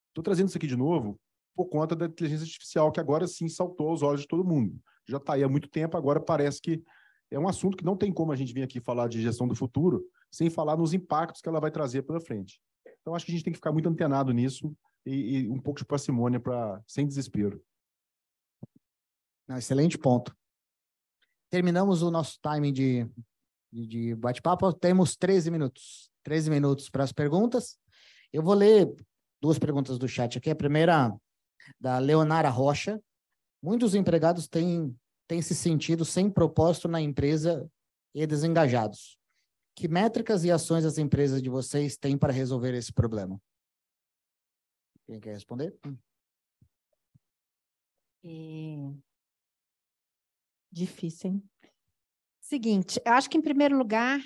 Estou trazendo isso aqui de novo por conta da inteligência artificial, que agora sim saltou aos olhos de todo mundo. Já está aí há muito tempo, agora parece que é um assunto que não tem como a gente vir aqui falar de gestão do futuro sem falar nos impactos que ela vai trazer pela frente. Então, acho que a gente tem que ficar muito antenado nisso e um pouco de parcimônia sem desespero. Não, excelente ponto. Terminamos o nosso timing de bate-papo. Temos 13 minutos. 13 minutos para as perguntas. Eu vou ler 2 perguntas do chat aqui. A primeira, da Leonara Rocha. Muitos empregados têm se sentido sem propósito na empresa e desengajados. Que métricas e ações as empresas de vocês têm para resolver esse problema? Quem quer responder? Difícil, hein? Seguinte, eu acho que, em primeiro lugar,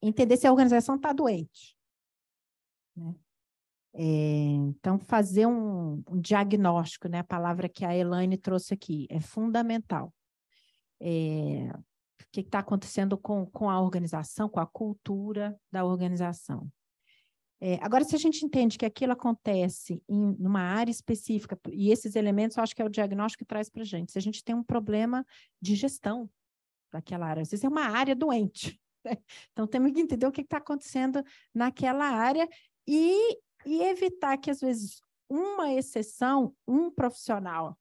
entender se a organização está doente, né? Então, fazer um diagnóstico, né? A palavra que a Elaine trouxe aqui, é fundamental. O que está acontecendo com a organização, com a cultura da organização. Agora, se a gente entende que aquilo acontece numa área específica, e esses elementos eu acho que é o diagnóstico que traz para a gente, se a gente tem um problema de gestão daquela área, às vezes é uma área doente, né? Então temos que entender o que está acontecendo naquela área e evitar que, às vezes, uma exceção, um profissional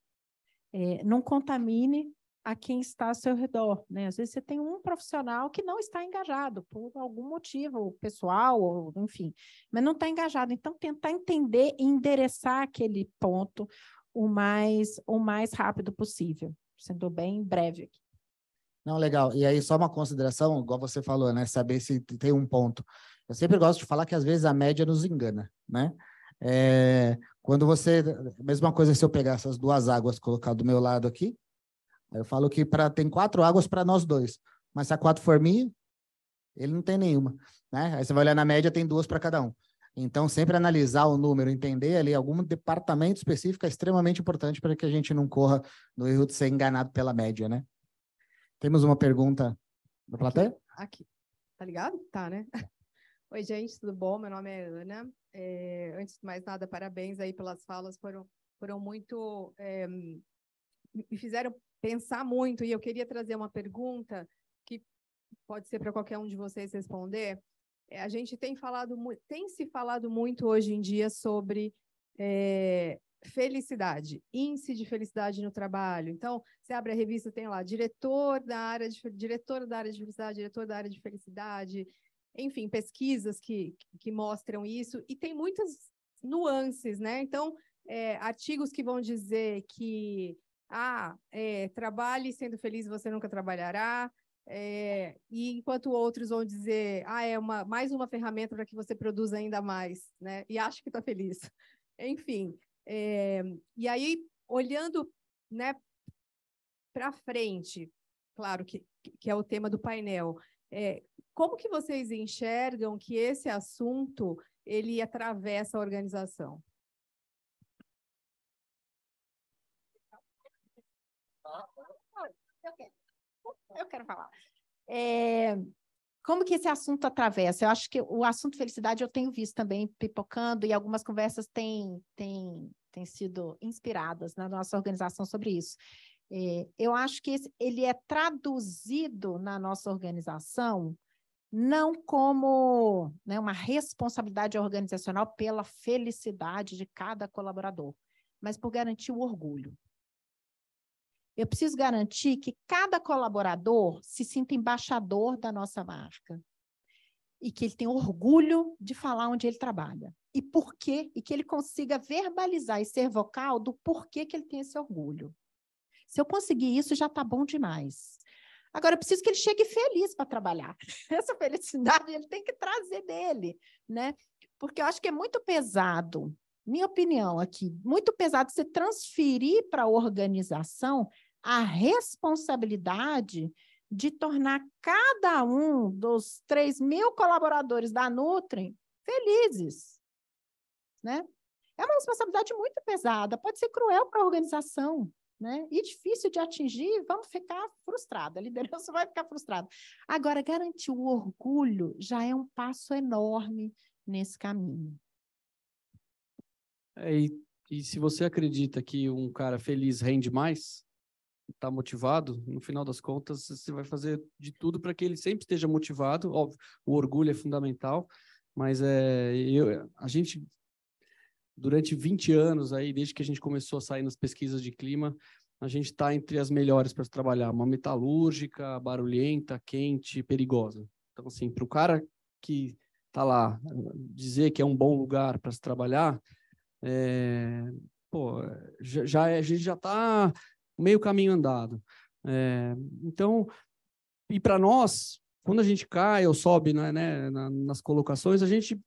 não contamine a quem está ao seu redor, né? Às vezes você tem um profissional que não está engajado por algum motivo pessoal, ou, enfim, mas não está engajado. Então, tentar entender e endereçar aquele ponto o mais rápido possível, sendo bem breve aqui. Não, legal. E aí, só uma consideração, igual você falou, né? Saber se tem um ponto. Eu sempre gosto de falar que, às vezes, a média nos engana, né? Quando você... Mesma coisa se eu pegar essas 2 águas, colocar do meu lado aqui, eu falo que tem 4 águas para nós 2, mas se há 4 forminhas, ele não tem nenhuma, né? Aí você vai olhar na média, tem 2 para cada um. Então, sempre analisar o número, entender ali algum departamento específico é extremamente importante para que a gente não corra no erro de ser enganado pela média, né? Temos uma pergunta da plateia? Aqui. Tá ligado? Tá, né? Oi, gente, tudo bom? Meu nome é Ana. Antes de mais nada, parabéns aí pelas falas, foram muito... me fizeram pensar muito, e eu queria trazer uma pergunta que pode ser para qualquer um de vocês responder. A gente tem se falado muito hoje em dia sobre felicidade, índice de felicidade no trabalho. Então, você abre a revista, tem lá diretor da área de felicidade, diretor da área de felicidade, enfim, pesquisas que mostram isso, e tem muitas nuances, né? Então, artigos que vão dizer que trabalhe sendo feliz, você nunca trabalhará, e enquanto outros vão dizer, mais uma ferramenta para que você produza ainda mais, né? E acha que está feliz. Enfim, e aí, olhando, né, para frente, claro que é o tema do painel, como que vocês enxergam que esse assunto ele atravessa a organização? Eu quero falar. Como que esse assunto atravessa? Eu acho que o assunto felicidade eu tenho visto também pipocando, e algumas conversas têm sido inspiradas na nossa organização sobre isso. Eu acho que ele é traduzido na nossa organização não como, né, uma responsabilidade organizacional pela felicidade de cada colaborador, mas por garantir o orgulho. Eu preciso garantir que cada colaborador se sinta embaixador da nossa marca e que ele tenha orgulho de falar onde ele trabalha. E por quê? E que ele consiga verbalizar e ser vocal do porquê que ele tem esse orgulho. Se eu conseguir isso, já está bom demais. Agora, eu preciso que ele chegue feliz para trabalhar. Essa felicidade ele tem que trazer dele, né? Porque eu acho que é muito pesado, minha opinião aqui, muito pesado você transferir para a organização a responsabilidade de tornar cada um dos 3.000 colaboradores da Nutrien felizes, né? É uma responsabilidade muito pesada, pode ser cruel para a organização, né? E difícil de atingir, vamos ficar frustrados. A liderança vai ficar frustrada. Agora, garantir o orgulho já é um passo enorme nesse caminho. E se você acredita que um cara feliz rende mais, está motivado, no final das contas, você vai fazer de tudo para que ele sempre esteja motivado. Óbvio, o orgulho é fundamental, mas a gente, durante 20 anos, aí, desde que a gente começou a sair nas pesquisas de clima, a gente está entre as melhores para trabalhar. Uma metalúrgica, barulhenta, quente, perigosa. Então, assim, para o cara que está lá, dizer que é um bom lugar para se trabalhar, a gente já está meio caminho andado. Então, e para nós, quando a gente cai ou sobe nas colocações, a gente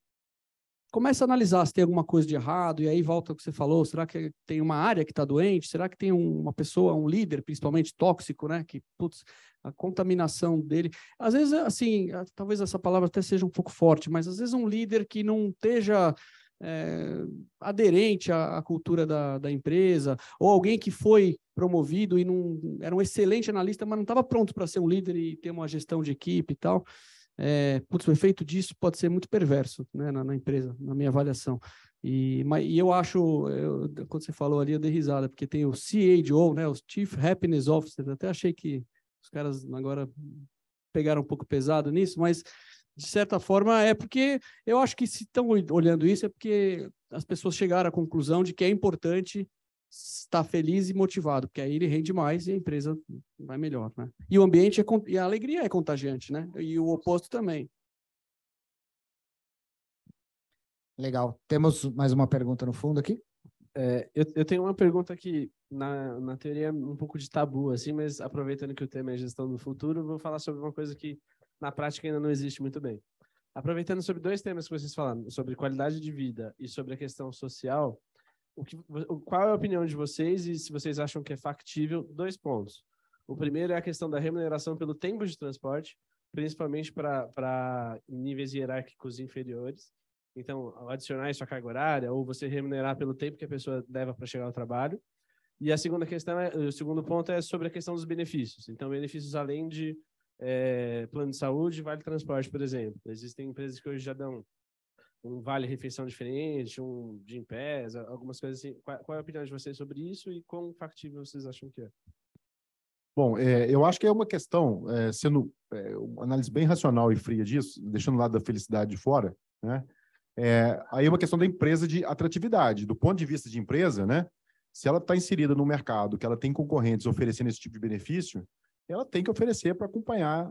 começa a analisar se tem alguma coisa de errado, e aí volta o que você falou, será que tem uma área que está doente? Será que tem uma pessoa, um líder, principalmente tóxico, né? Que, putz, a contaminação dele... Às vezes, assim, talvez essa palavra até seja um pouco forte, mas às vezes um líder que não esteja aderente à cultura da empresa, ou alguém que foi promovido e não era um excelente analista, mas não estava pronto para ser um líder e ter uma gestão de equipe e tal. O efeito disso pode ser muito perverso, né, na empresa, na minha avaliação. E eu acho, quando você falou ali, eu dei risada, porque tem o CHO, né, os Chief Happiness Officers, até achei que os caras agora pegaram um pouco pesado nisso, mas de certa forma é porque eu acho que se estão olhando isso é porque as pessoas chegaram à conclusão de que é importante estar feliz e motivado, porque aí ele rende mais e a empresa vai melhor, né? E o ambiente e a alegria é contagiante, né? E o oposto também. Legal. Temos mais uma pergunta no fundo aqui? Eu tenho uma pergunta que, na teoria, é um pouco de tabu, assim, mas aproveitando que o tema é gestão do futuro, vou falar sobre uma coisa que, na prática, ainda não existe muito bem. Aproveitando sobre dois temas que vocês falaram, sobre qualidade de vida e sobre a questão social, qual é a opinião de vocês e se vocês acham que é factível? 2 pontos. O primeiro é a questão da remuneração pelo tempo de transporte, principalmente para níveis hierárquicos inferiores. Então, adicionar isso à carga horária ou você remunerar pelo tempo que a pessoa leva para chegar ao trabalho. E a segunda questão, o segundo ponto é sobre a questão dos benefícios. Então, benefícios além de plano de saúde, vale transporte, por exemplo. Existem empresas que hoje já dão um vale-refeição diferente, um Gympass, algumas coisas assim. Qual é a opinião de vocês sobre isso e quão factível vocês acham que é? Bom, eu acho que é uma questão, sendo uma análise bem racional e fria disso, deixando o lado da felicidade de fora, né? Aí é uma questão da empresa de atratividade. Do ponto de vista de empresa, né? Se ela está inserida no mercado, que ela tem concorrentes oferecendo esse tipo de benefício, ela tem que oferecer para acompanhar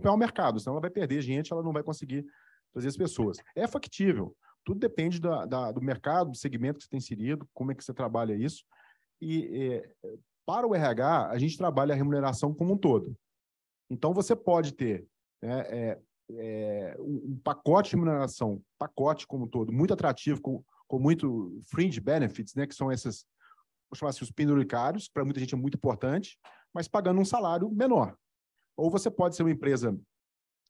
o mercado, senão ela vai perder gente, ela não vai conseguir trazer as pessoas. É factível. Tudo depende do mercado, do segmento que você tem inserido, como é que você trabalha isso. E para o RH, a gente trabalha a remuneração como um todo. Então, você pode ter um pacote de remuneração, pacote como um todo, muito atrativo, com muito fringe benefits, né, que são esses, vou chamar assim, os penduricários, que para muita gente é muito importante, mas pagando um salário menor. Ou você pode ser uma empresa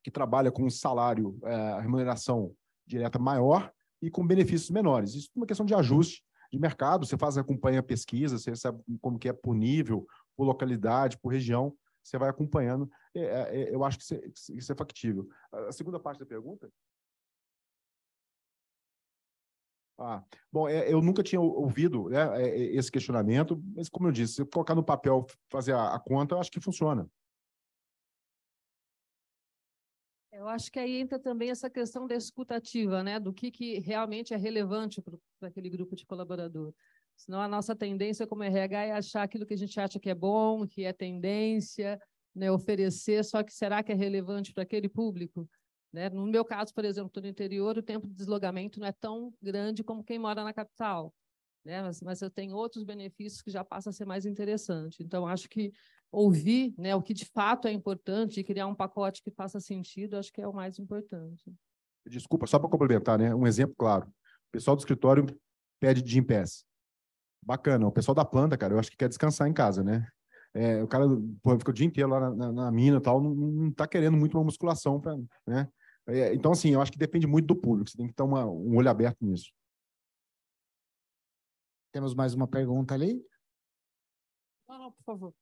que trabalha com um salário, remuneração direta maior e com benefícios menores. Isso é uma questão de ajuste de mercado, você acompanha a pesquisa, você sabe como que é por nível, por localidade, por região, você vai acompanhando. Eu acho que isso é factível. A segunda parte da pergunta? Bom, eu nunca tinha ouvido, né, esse questionamento, mas, como eu disse, se eu colocar no papel, fazer a conta, eu acho que funciona. Eu acho que aí entra também essa questão da escuta ativa, né? Do que realmente é relevante para aquele grupo de colaborador. Senão a nossa tendência como RH é achar aquilo que a gente acha que é bom, que é tendência, né? Oferecer, só que será que é relevante para aquele público? Né? No meu caso, por exemplo, estou no interior, o tempo de deslocamento não é tão grande como quem mora na capital. Né? Mas eu tenho outros benefícios que já passam a ser mais interessante. Então, acho que ouvir, né, o que de fato é importante e criar um pacote que faça sentido, acho que é o mais importante. Desculpa, só para complementar, né? Um exemplo claro. O pessoal do escritório pede Gympass. Bacana. O pessoal da planta, cara, eu acho que quer descansar em casa, né? O cara fica o dia inteiro lá na mina e tal, não está querendo muito uma musculação, né? Então, assim, eu acho que depende muito do público. Você tem que ter um olho aberto nisso. Temos mais uma pergunta ali. Não, por favor.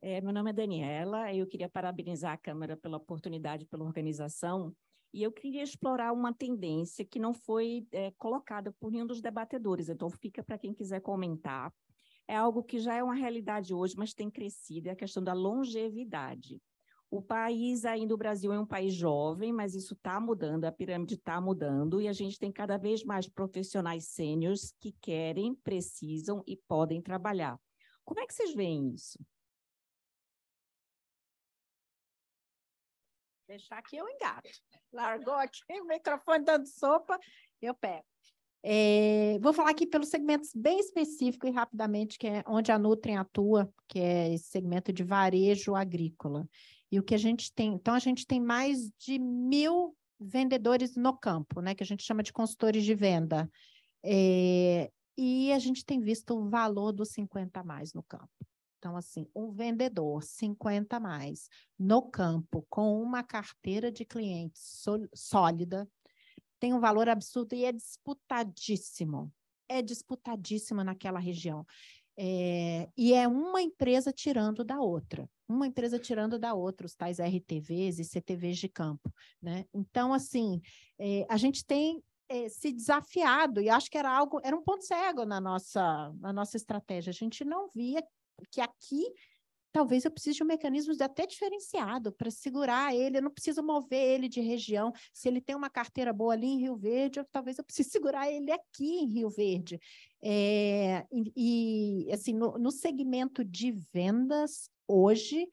Meu nome é Daniela, eu queria parabenizar a Câmara pela oportunidade, pela organização, e eu queria explorar uma tendência que não foi colocada por nenhum dos debatedores, então fica para quem quiser comentar. É algo que já é uma realidade hoje, mas tem crescido, é a questão da longevidade. O país, ainda o Brasil é um país jovem, mas isso está mudando, a pirâmide está mudando, e a gente tem cada vez mais profissionais sêniores que querem, precisam e podem trabalhar. Como é que vocês veem isso? Deixar aqui eu engato. Largou aqui o microfone dando sopa, eu pego. Vou falar aqui pelos segmentos bem específicos e rapidamente, que é onde a Nutrien atua, que é esse segmento de varejo agrícola. E o que a gente tem, então a gente tem mais de 1.000 vendedores no campo, né, que a gente chama de consultores de venda. E a gente tem visto o valor dos 50 a mais no campo. Então, assim, um vendedor 50 a mais no campo, com uma carteira de clientes sólida, tem um valor absurdo e é disputadíssimo. É disputadíssimo naquela região. E é uma empresa tirando da outra. Uma empresa tirando da outra, os tais RTVs e CTVs de campo, né? Então, assim, a gente tem se desafiado, e acho que era um ponto cego na nossa estratégia. A gente não via que aqui talvez eu precise de um mecanismo até diferenciado para segurar ele, eu não preciso mover ele de região. Se ele tem uma carteira boa ali em Rio Verde, talvez eu precise segurar ele aqui em Rio Verde. Assim, no segmento de vendas, hoje,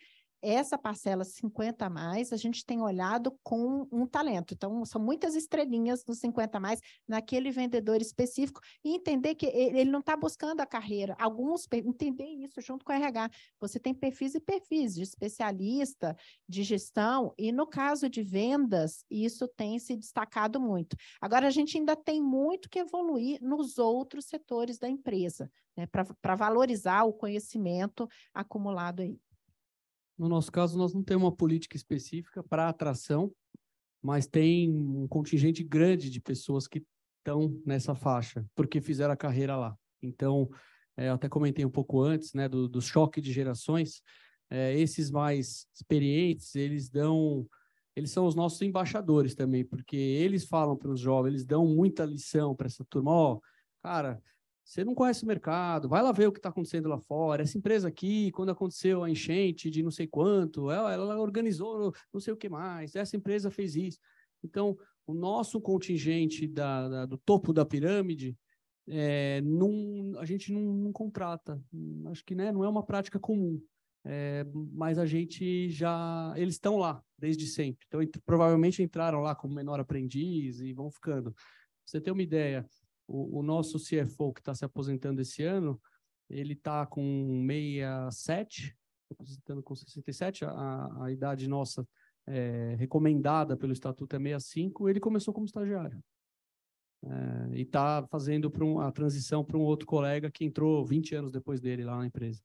essa parcela 50 a mais, a gente tem olhado com um talento. Então, são muitas estrelinhas no 50 a mais, naquele vendedor específico, e entender que ele não está buscando a carreira. Entender isso junto com o RH. Você tem perfis e perfis de especialista, de gestão, e no caso de vendas, isso tem se destacado muito. Agora, a gente ainda tem muito que evoluir nos outros setores da empresa, né, para valorizar o conhecimento acumulado aí. No nosso caso, nós não temos uma política específica para atração, mas tem um contingente grande de pessoas que estão nessa faixa, porque fizeram a carreira lá. Então, eu até comentei um pouco antes, né, do choque de gerações. Esses mais experientes, eles são os nossos embaixadores também, porque eles falam para os jovens, eles dão muita lição para essa turma. Cara, você não conhece o mercado, vai lá ver o que está acontecendo lá fora. Essa empresa aqui, quando aconteceu a enchente de não sei quanto, ela organizou não sei o que mais, essa empresa fez isso. Então, o nosso contingente do topo da pirâmide, a gente não contrata. Acho que, né, não é uma prática comum, mas eles estão lá desde sempre. Então, provavelmente entraram lá como menor aprendiz e vão ficando. Pra você ter uma ideia, o nosso CFO, que está se aposentando esse ano, ele está com 67, aposentando com 67, a idade nossa recomendada pelo Estatuto é 65, ele começou como estagiário. E está fazendo a transição para um outro colega que entrou 20 anos depois dele lá na empresa.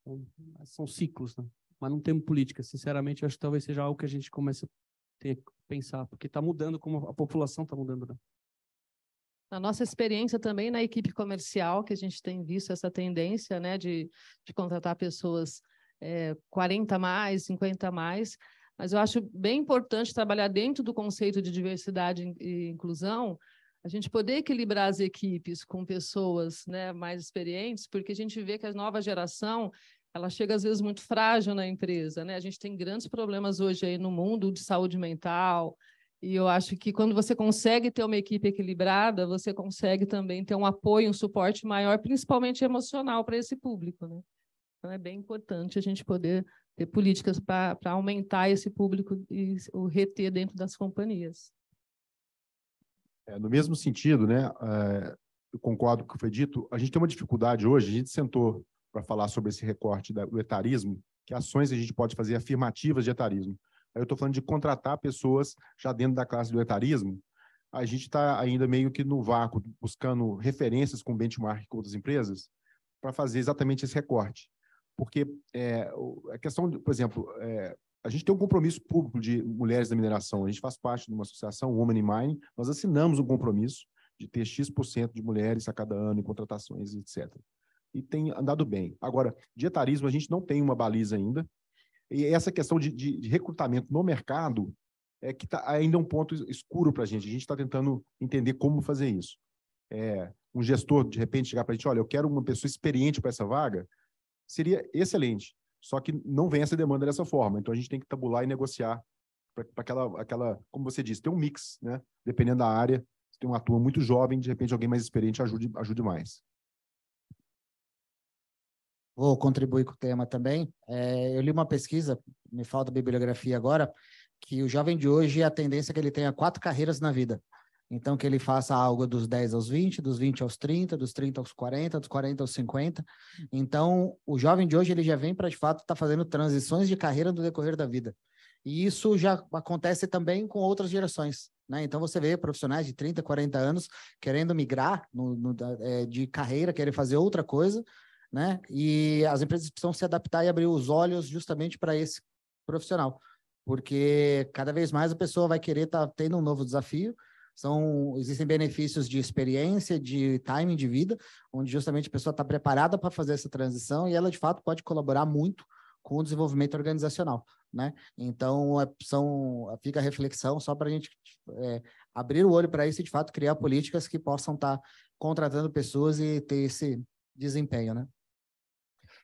Então, são ciclos, né? Mas não temos política. Sinceramente, eu acho que talvez seja algo que a gente comece a ter que pensar, porque está mudando como a população está mudando, né? A nossa experiência também na equipe comercial, que a gente tem visto essa tendência, né, de contratar pessoas 40 a mais, 50 a mais, mas eu acho bem importante trabalhar dentro do conceito de diversidade e inclusão, a gente poder equilibrar as equipes com pessoas, né, mais experientes, porque a gente vê que a nova geração ela chega às vezes muito frágil na empresa, né? A gente tem grandes problemas hoje aí no mundo de saúde mental. E eu acho que quando você consegue ter uma equipe equilibrada, você consegue também ter um apoio, um suporte maior, principalmente emocional, para esse público, né? Então, é bem importante a gente poder ter políticas para aumentar esse público e o reter dentro das companhias. No mesmo sentido, né, eu concordo com o que foi dito, a gente tem uma dificuldade hoje, a gente sentou para falar sobre esse recorte do etarismo, que ações a gente pode fazer afirmativas de etarismo. Aí eu estou falando de contratar pessoas já dentro da classe do etarismo. A gente está ainda meio que no vácuo, buscando referências com benchmark com outras empresas para fazer exatamente esse recorte. Porque a questão, por exemplo, a gente tem um compromisso público de mulheres da mineração. A gente faz parte de uma associação, Women in Mining. Nós assinamos um compromisso de ter X% de mulheres a cada ano em contratações, etc. e tem andado bem. Agora, de etarismo, a gente não tem uma baliza ainda, e essa questão de recrutamento no mercado é que tá ainda um ponto escuro para a gente está tentando entender como fazer isso. Um gestor, de repente, chegar para a gente, olha, eu quero uma pessoa experiente para essa vaga, seria excelente, só que não vem essa demanda dessa forma, então a gente tem que tabular e negociar para aquela, como você disse, tem um mix, né? Dependendo da área, se tem uma turma muito jovem, de repente alguém mais experiente ajude mais. Vou contribuir com o tema também. Eu li uma pesquisa, me falta bibliografia agora, que o jovem de hoje, a tendência é que ele tenha 4 carreiras na vida. Então, que ele faça algo dos 10 aos 20, dos 20 aos 30, dos 30 aos 40, dos 40 aos 50. Então, o jovem de hoje, ele já vem para, de fato, estar fazendo transições de carreira no decorrer da vida. E isso já acontece também com outras gerações, né? Então, você vê profissionais de 30, 40 anos querendo migrar de carreira, querem fazer outra coisa, né? E as empresas precisam se adaptar e abrir os olhos justamente para esse profissional, porque cada vez mais a pessoa vai querer estar tendo um novo desafio. Existem benefícios de experiência, de timing de vida, onde justamente a pessoa está preparada para fazer essa transição e ela, de fato, pode colaborar muito com o desenvolvimento organizacional, né? Então, fica a reflexão só para a gente abrir o olho para isso e, de fato, criar políticas que possam estar contratando pessoas e ter esse desempenho, né?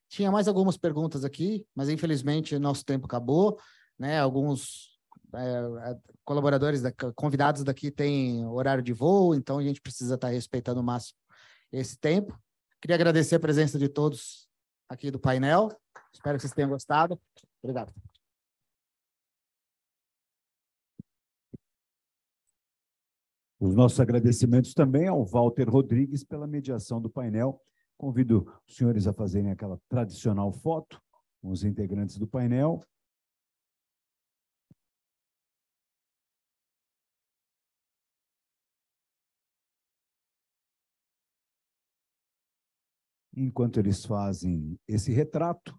Tinha mais algumas perguntas aqui, mas infelizmente nosso tempo acabou, né? Alguns colaboradores, convidados daqui têm horário de voo, então a gente precisa estar respeitando o máximo esse tempo. Queria agradecer a presença de todos aqui do painel. Espero que vocês tenham gostado. Obrigado. Os nossos agradecimentos também ao Walter Rodrigues pela mediação do painel. Convido os senhores a fazerem aquela tradicional foto com os integrantes do painel. Enquanto eles fazem esse retrato,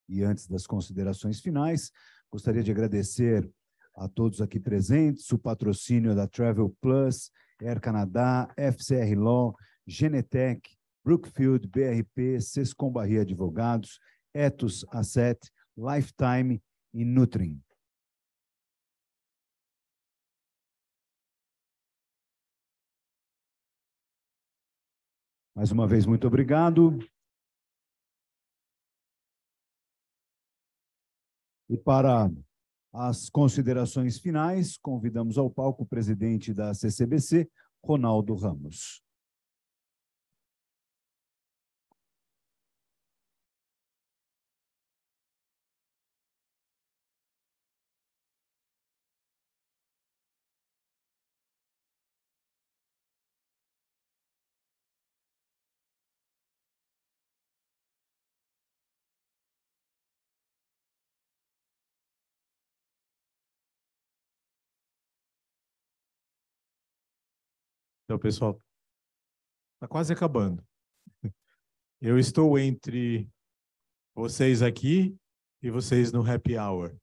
e antes das considerações finais, gostaria de agradecer a todos aqui presentes, o patrocínio da Travel Plus, Air Canada, FCR Law, Genetec, Brookfield, BRP, Sescom Barria Advogados, Ethos Asset, Lifetime e Nutrim. Mais uma vez, muito obrigado. E para as considerações finais, convidamos ao palco o presidente da CCBC, Ronaldo Ramos. Então, pessoal, está quase acabando. Eu estou entre vocês aqui e vocês no happy hour.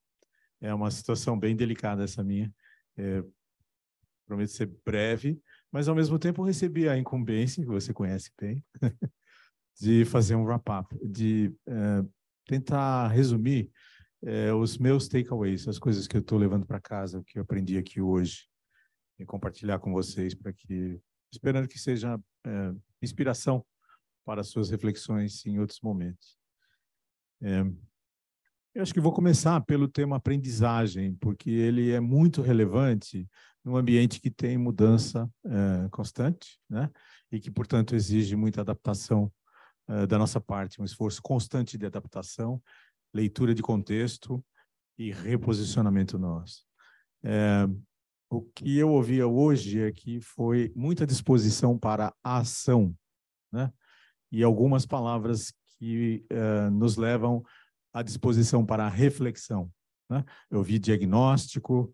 É uma situação bem delicada essa minha. Prometo ser breve, mas ao mesmo tempo recebi a incumbência, que você conhece bem, de fazer um wrap-up, de tentar resumir os meus takeaways, as coisas que eu estou levando para casa, o que eu aprendi aqui hoje, e compartilhar com vocês, para que, esperando que seja inspiração para suas reflexões em outros momentos. Eu acho que vou começar pelo tema aprendizagem, porque ele é muito relevante num ambiente que tem mudança constante, né? E que, portanto, exige muita adaptação da nossa parte, um esforço constante de adaptação, leitura de contexto e reposicionamento nosso. O que eu ouvia hoje é que foi muita disposição para a ação, né? E algumas palavras que nos levam à disposição para a reflexão, né? Eu ouvi diagnóstico,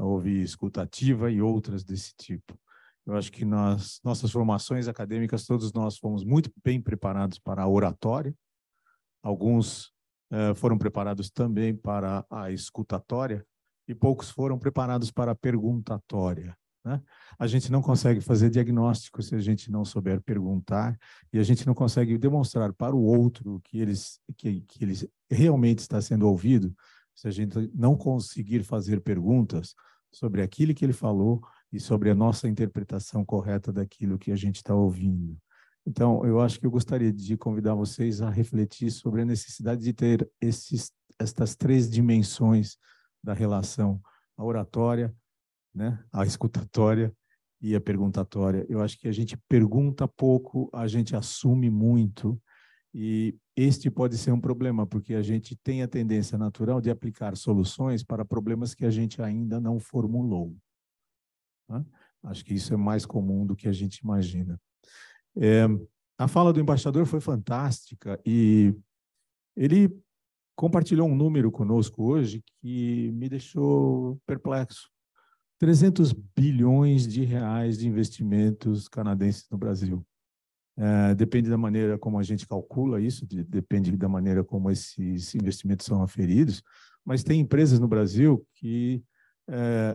ouvi escutativa e outras desse tipo. Eu acho que nossas formações acadêmicas, todos nós fomos muito bem preparados para a oratória, alguns foram preparados também para a escutatória, e poucos foram preparados para a perguntatória, né? A gente não consegue fazer diagnóstico se a gente não souber perguntar, e a gente não consegue demonstrar para o outro que ele realmente está sendo ouvido se a gente não conseguir fazer perguntas sobre aquilo que ele falou e sobre a nossa interpretação correta daquilo que a gente está ouvindo. Então, eu acho que eu gostaria de convidar vocês a refletir sobre a necessidade de ter estas 3 dimensões da relação: a oratória, né, a escutatória e a perguntatória. Eu acho que a gente pergunta pouco, a gente assume muito, e este pode ser um problema, porque a gente tem a tendência natural de aplicar soluções para problemas que a gente ainda não formulou, né? Acho que isso é mais comum do que a gente imagina. A fala do embaixador foi fantástica, e ele compartilhou um número conosco hoje que me deixou perplexo. 300 bilhões de reais de investimentos canadenses no Brasil. Depende da maneira como a gente calcula isso, depende da maneira como esses investimentos são aferidos, mas tem empresas no Brasil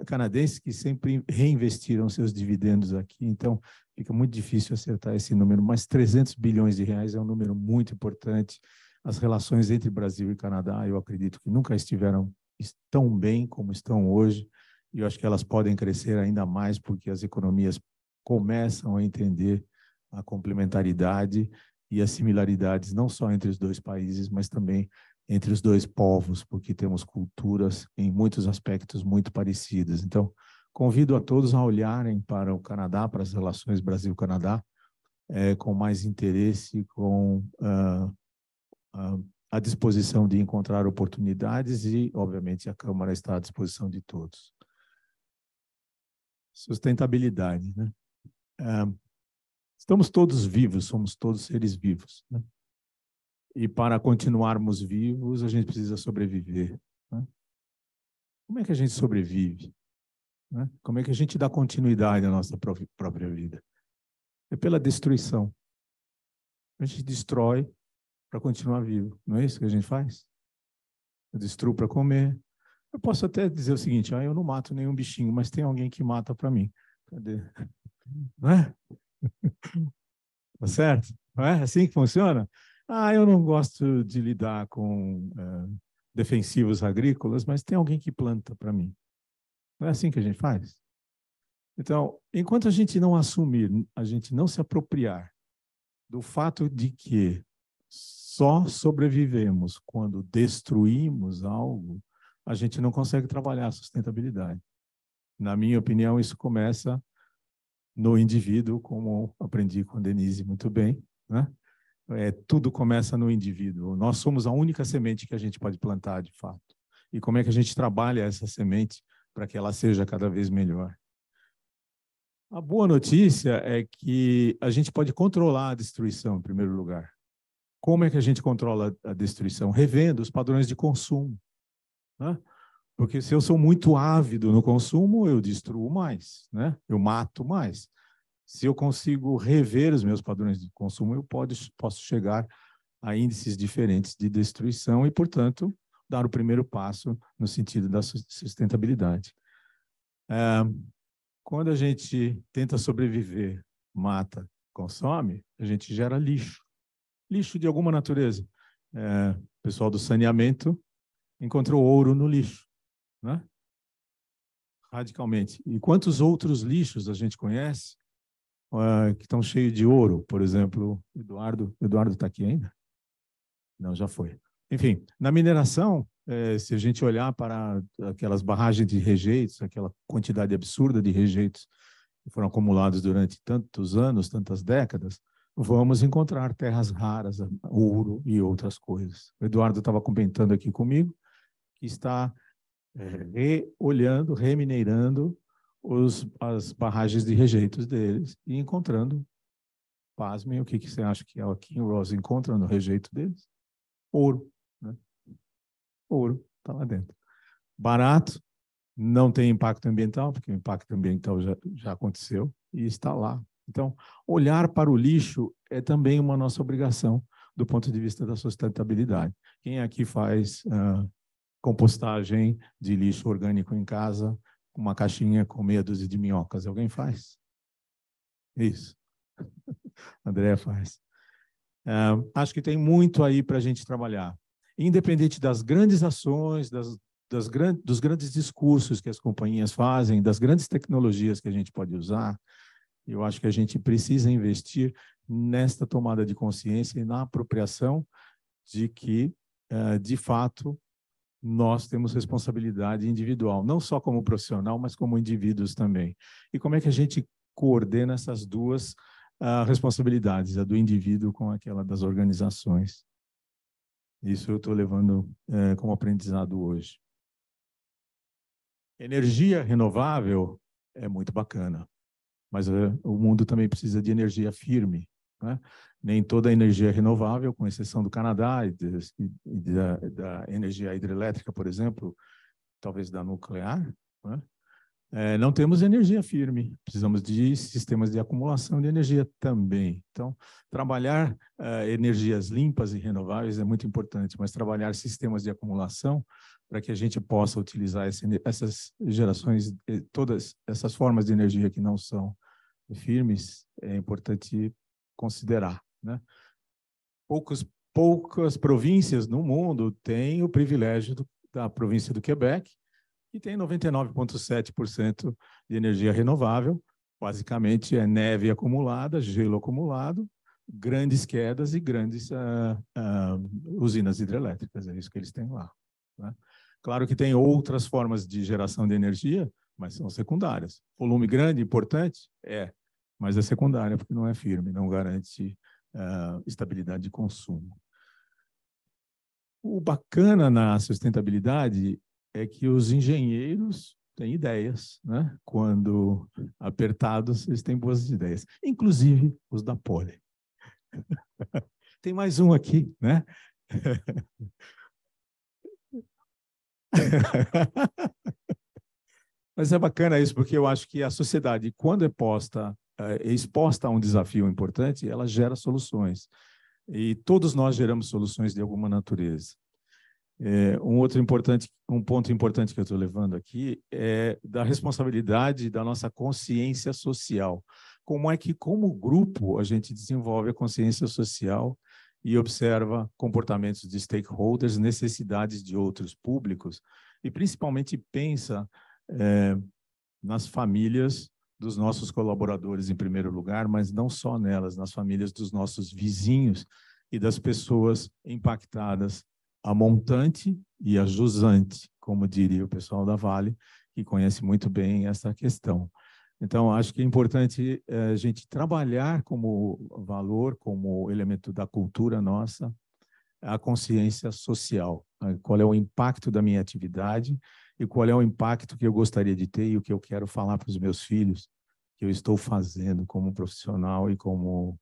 canadenses que sempre reinvestiram seus dividendos aqui, então fica muito difícil acertar esse número, mas 300 bilhões de reais é um número muito importante. As relações entre Brasil e Canadá, eu acredito que nunca estiveram tão bem como estão hoje, e eu acho que elas podem crescer ainda mais porque as economias começam a entender a complementaridade e as similaridades não só entre os 2 países, mas também entre os 2 povos, porque temos culturas em muitos aspectos muito parecidas. Então, convido a todos a olharem para o Canadá, para as relações Brasil-Canadá, com mais interesse, com a disposição de encontrar oportunidades, e, obviamente, a Câmara está à disposição de todos. Sustentabilidade, né? Estamos todos vivos, somos todos seres vivos, né? E para continuarmos vivos, a gente precisa sobreviver, né? Como é que a gente sobrevive, né? Como é que a gente dá continuidade à nossa própria vida? É pela destruição. A gente destrói para continuar vivo, não é isso que a gente faz? Eu destruo para comer. Eu posso até dizer o seguinte: eu não mato nenhum bichinho, mas tem alguém que mata para mim. Cadê? Não é? Tá certo? Não é assim que funciona? Eu não gosto de lidar com defensivos agrícolas, mas tem alguém que planta para mim. Não é assim que a gente faz? Então, enquanto a gente não assumir, a gente não se apropriar do fato de que só sobrevivemos quando destruímos algo, a gente não consegue trabalhar a sustentabilidade. Na minha opinião, isso começa no indivíduo, como aprendi com a Denise muito bem, né? Tudo começa no indivíduo. Nós somos a única semente que a gente pode plantar, de fato. E como é que a gente trabalha essa semente para que ela seja cada vez melhor? A boa notícia é que a gente pode controlar a destruição, em primeiro lugar. Como é que a gente controla a destruição? Revendo os padrões de consumo, né? Porque se eu sou muito ávido no consumo, eu destruo mais, né? Eu mato mais. Se eu consigo rever os meus padrões de consumo, eu posso chegar a índices diferentes de destruição e, portanto, dar o primeiro passo no sentido da sustentabilidade. Quando a gente tenta sobreviver, mata, consome, a gente gera lixo. Lixo de alguma natureza. O pessoal do saneamento encontrou ouro no lixo, né? Radicalmente. E quantos outros lixos a gente conhece que estão cheios de ouro? Por exemplo, Eduardo está aqui ainda? Não, já foi. Enfim, na mineração, se a gente olhar para aquelas barragens de rejeitos, aquela quantidade absurda de rejeitos que foram acumulados durante tantos anos, tantas décadas, vamos encontrar terras raras, ouro e outras coisas. O Eduardo estava comentando aqui comigo que está olhando, reminerando as barragens de rejeitos deles e encontrando, pasmem, o que você acha que a Kinross encontra no rejeito deles? Ouro, né? Ouro está lá dentro. Barato, não tem impacto ambiental, porque o impacto ambiental já aconteceu e está lá. Então, olhar para o lixo é também uma nossa obrigação do ponto de vista da sustentabilidade. Quem aqui faz compostagem de lixo orgânico em casa, uma caixinha com meia dúzia de minhocas. Alguém faz? Isso. André faz. Acho que tem muito aí para a gente trabalhar. Independente das grandes ações, dos grandes discursos que as companhias fazem, das grandes tecnologias que a gente pode usar, eu acho que a gente precisa investir nesta tomada de consciência e na apropriação de que, de fato, nós temos responsabilidade individual, não só como profissional, mas como indivíduos também. E como é que a gente coordena essas duas responsabilidades, a do indivíduo com aquela das organizações? Isso eu estou levando como aprendizado hoje. Energia renovável é muito bacana, mas o mundo também precisa de energia firme, né? Nem toda a energia é renovável, com exceção do Canadá e da energia hidrelétrica, por exemplo, talvez da nuclear, né? Não temos energia firme, precisamos de sistemas de acumulação de energia também. Então, trabalhar energias limpas e renováveis é muito importante, mas trabalhar sistemas de acumulação para que a gente possa utilizar essas gerações, todas essas formas de energia que não são firmes, é importante considerar, né? Poucas províncias no mundo têm o privilégio da província do Quebec, que tem 99,7% de energia renovável. Basicamente é neve acumulada, gelo acumulado, grandes quedas e grandes usinas hidrelétricas. É isso que eles têm lá, né? Claro que tem outras formas de geração de energia, mas são secundárias. Volume grande, importante? Mas é secundária, porque não é firme, não garante estabilidade de consumo. O bacana na sustentabilidade é que os engenheiros têm ideias, né? Quando apertados, eles têm boas ideias, inclusive os da Poli. Tem mais um aqui, né? Mas é bacana isso, porque eu acho que a sociedade, quando é exposta a um desafio importante, ela gera soluções. E todos nós geramos soluções de alguma natureza. Um ponto importante que eu estou levando aqui é da responsabilidade da nossa consciência social. Como é que, como grupo, a gente desenvolve a consciência social e observa comportamentos de stakeholders, necessidades de outros públicos, e principalmente pensa nas famílias dos nossos colaboradores, em primeiro lugar, mas não só nelas, nas famílias dos nossos vizinhos e das pessoas impactadas, a montante e a jusante, como diria o pessoal da Vale, que conhece muito bem essa questão. Então, acho que é importante a gente trabalhar como valor, como elemento da cultura nossa, a consciência social. Qual é o impacto da minha atividade e qual é o impacto que eu gostaria de ter e o que eu quero falar para os meus filhos que eu estou fazendo como profissional e como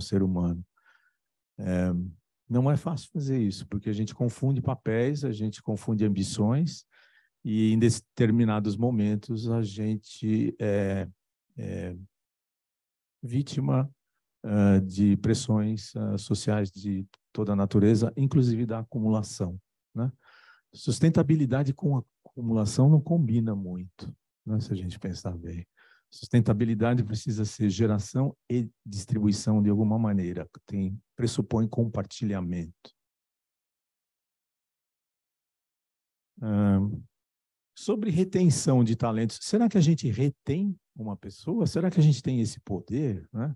ser humano. Não é fácil fazer isso, porque a gente confunde papéis, a gente confunde ambições e em determinados momentos a gente é vítima de pressões sociais de toda a natureza, inclusive da acumulação, né? Sustentabilidade com acumulação não combina muito, né, se a gente pensar bem. Sustentabilidade precisa ser geração e distribuição de alguma maneira, pressupõe compartilhamento. Sobre retenção de talentos, será que a gente retém uma pessoa? Será que a gente tem esse poder, né?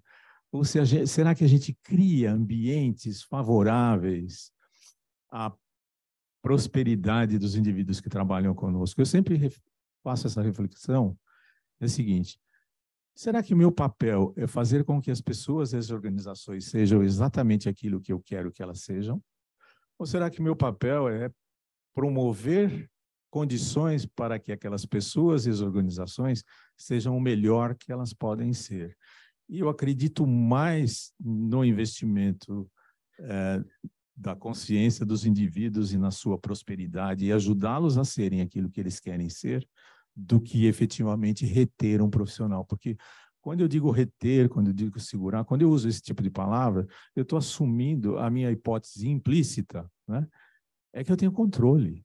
Ou será que a gente cria ambientes favoráveis à prosperidade dos indivíduos que trabalham conosco? Eu sempre faço essa reflexão, é o seguinte: será que o meu papel é fazer com que as pessoas e as organizações sejam exatamente aquilo que eu quero que elas sejam? Ou será que o meu papel é promover condições para que aquelas pessoas e as organizações sejam o melhor que elas podem ser? E eu acredito mais no investimento da consciência dos indivíduos e na sua prosperidade e ajudá-los a serem aquilo que eles querem ser, do que efetivamente reter um profissional. Porque quando eu digo reter, quando eu digo segurar, quando eu uso esse tipo de palavra, eu estou assumindo a minha hipótese implícita, né? É que eu tenho controle.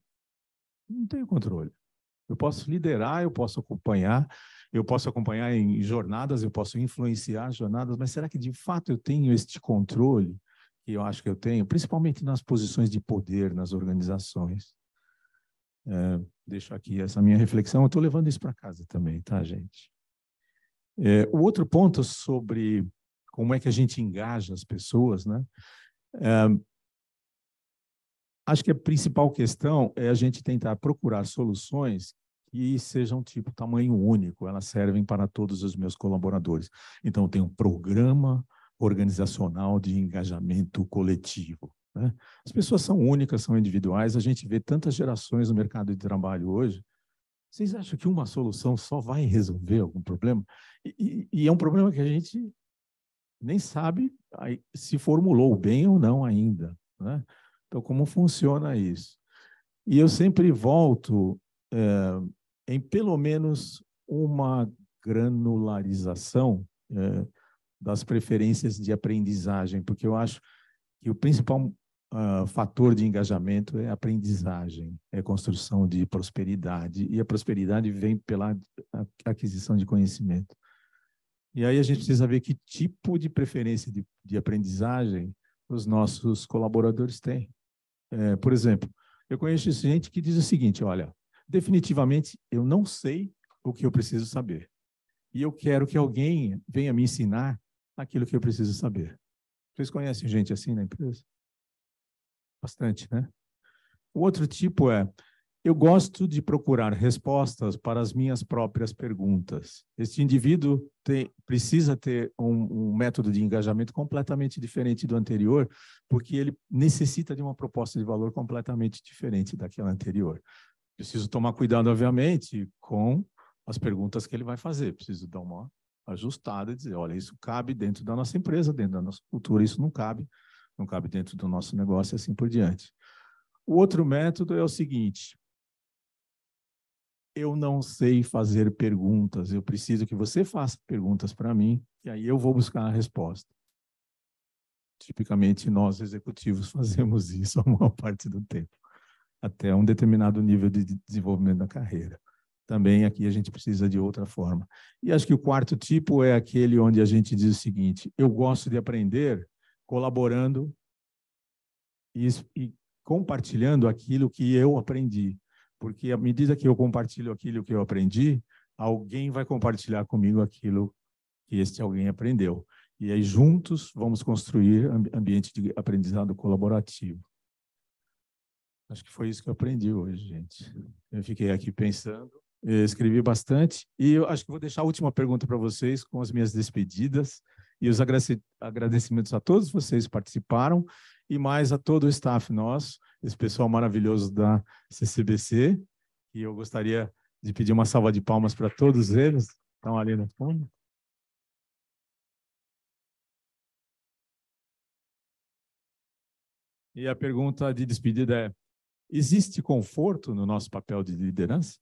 Não tenho controle. Eu posso liderar, eu posso acompanhar em jornadas, eu posso influenciar jornadas, mas será que de fato eu tenho este controle que eu acho que eu tenho, principalmente nas posições de poder nas organizações? Deixo aqui essa minha reflexão, eu estou levando isso para casa também, tá, gente? O outro ponto sobre como é que a gente engaja as pessoas, né? Acho que a principal questão é a gente tentar procurar soluções que sejam tipo tamanho único, elas servem para todos os meus colaboradores. Então, tem um programa organizacional de engajamento coletivo, né? As pessoas são únicas, são individuais, a gente vê tantas gerações no mercado de trabalho hoje. Vocês acham que uma solução só vai resolver algum problema? E é um problema que a gente nem sabe se formulou bem ou não ainda, né? Então, como funciona isso? E eu sempre volto em pelo menos uma granularização das preferências de aprendizagem, porque eu acho que o principal fator de engajamento é a aprendizagem, é a construção de prosperidade, e a prosperidade vem pela aquisição de conhecimento. E aí a gente precisa ver que tipo de preferência de aprendizagem os nossos colaboradores têm. Por exemplo, eu conheço gente que diz o seguinte: olha, definitivamente eu não sei o que eu preciso saber. E eu quero que alguém venha me ensinar aquilo que eu preciso saber. Vocês conhecem gente assim na empresa? Bastante, né? O outro tipo eu gosto de procurar respostas para as minhas próprias perguntas. Este indivíduo precisa ter um método de engajamento completamente diferente do anterior, porque ele necessita de uma proposta de valor completamente diferente daquela anterior. Preciso tomar cuidado, obviamente, com as perguntas que ele vai fazer. Preciso dar uma ajustada e dizer, olha, isso cabe dentro da nossa empresa, dentro da nossa cultura, isso não cabe dentro do nosso negócio e assim por diante. O outro método é o seguinte: eu não sei fazer perguntas, eu preciso que você faça perguntas para mim, e aí eu vou buscar a resposta. Tipicamente, nós executivos fazemos isso a maior parte do tempo, até um determinado nível de desenvolvimento da carreira. Também aqui a gente precisa de outra forma. E acho que o quarto tipo é aquele onde a gente diz o seguinte: eu gosto de aprender colaborando e compartilhando aquilo que eu aprendi. Porque à medida que eu compartilho aquilo que eu aprendi, alguém vai compartilhar comigo aquilo que este alguém aprendeu. E aí, juntos, vamos construir ambiente de aprendizado colaborativo. Acho que foi isso que eu aprendi hoje, gente. Eu fiquei aqui pensando, escrevi bastante, e eu acho que vou deixar a última pergunta para vocês com as minhas despedidas e os agradecimentos a todos vocês que participaram e mais a todo o staff nosso, esse pessoal maravilhoso da CCBC, e eu gostaria de pedir uma salva de palmas para todos eles que estão ali no fundo. E a pergunta de despedida é: existe conforto no nosso papel de liderança?